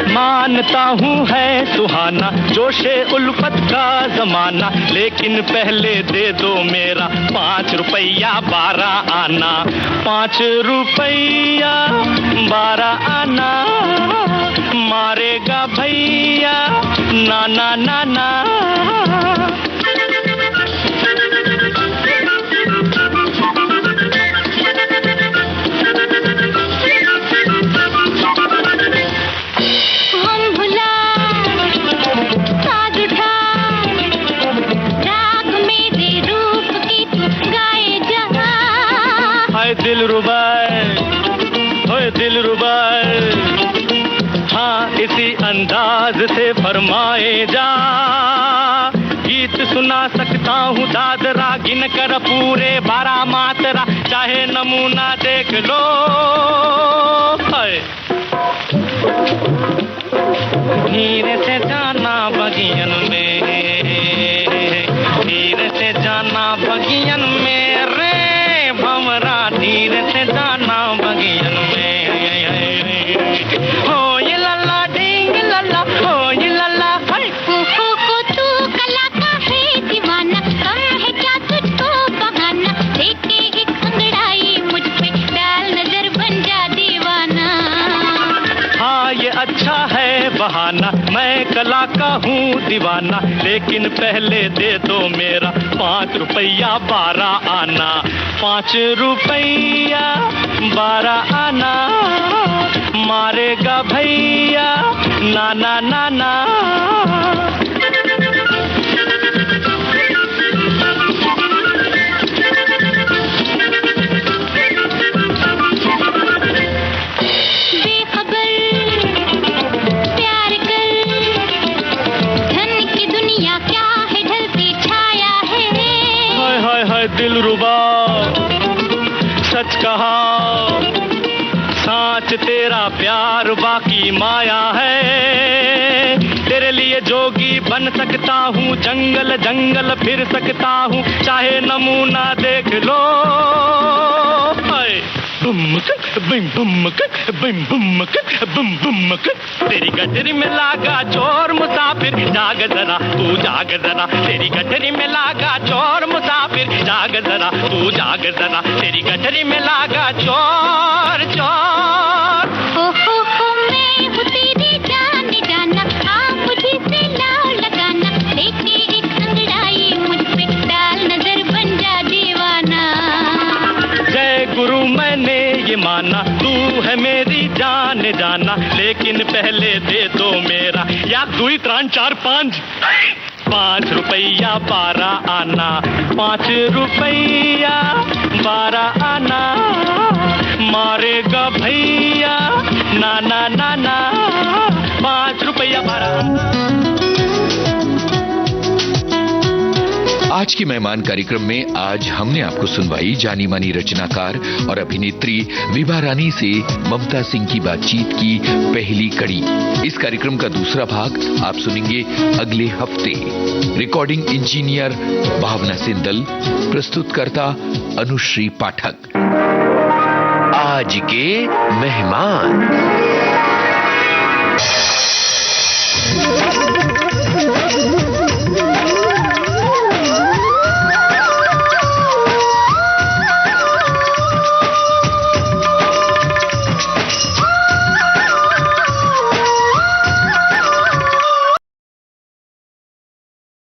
मानता हूँ है सुहाना जोशे उल्फत का ज़माना, लेकिन पहले दे दो मेरा 5 रुपया 12 आना, 5 रुपया 12 आना, मारेगा भैया नाना नाना। दिल रुबाए, हाँ इसी अंदाज से फरमाए जा, गीत सुना सकता हूँ दादरा गिन कर पूरे 12 मात्रा, चाहे नमूना देख लो। धीरे से जाना बगियन में, धीरे से जाना बगियन में रे भंवरा, धीरे से जाना बगियन में। हो ये लल्ला डिंग लल्ला, हो ये लल्ला हो तू कला का है दीवाना, कम है क्या तुझको बहाना, लेके एक अंगड़ाई मुझ पे डाल नजर बन जा दीवाना। हाँ ये अच्छा है बहाना, मैं कला का हूँ दीवाना, लेकिन पहले दे दो मेरा 5 रुपया 12 आना, 5 रुपया 12 आना, मारेगा भैया नाना नाना। दिलरुबा सच कहा, साच तेरा प्यार बाकी माया है, तेरे लिए जोगी बन सकता हूँ, जंगल जंगल फिर सकता हूँ, चाहे नमूना देख लो। बुमक बिम बुमक बिम बुमक बुम बुमक, तेरी गठरी में लागा चोर मुसाफिर, जाग जरा तू जाग जरा, तेरी गठरी में लागा चोर मुसाफिर, जाग जरा तू जाग जरा, तेरी गठरी में लागा चोर चोर। हो मैं हूँ तेरी जान जाना, हाँ मुझे से लाओ लगाना, लेके एक अंगड़ाई मुझ पे डाल नजर बन जा दीवाना। जय गुरु मैंने ये माना, तू है मेरी जान जाना, लेकिन पहले दे दो मेरा 1 2 3 4 5 5 रुपया 12 आना, 5 रुपया 12 आना, मारेगा भैया नाना नाना, 5 रुपया 12। आज की मेहमान कार्यक्रम में आज हमने आपको सुनवाई जानी मानी रचनाकार और अभिनेत्री विभा रानी से ममता सिंह की बातचीत की पहली कड़ी। इस कार्यक्रम का दूसरा भाग आप सुनेंगे अगले हफ्ते। रिकॉर्डिंग इंजीनियर भावना सिंदल, प्रस्तुतकर्ता अनुश्री पाठक। आज के मेहमान।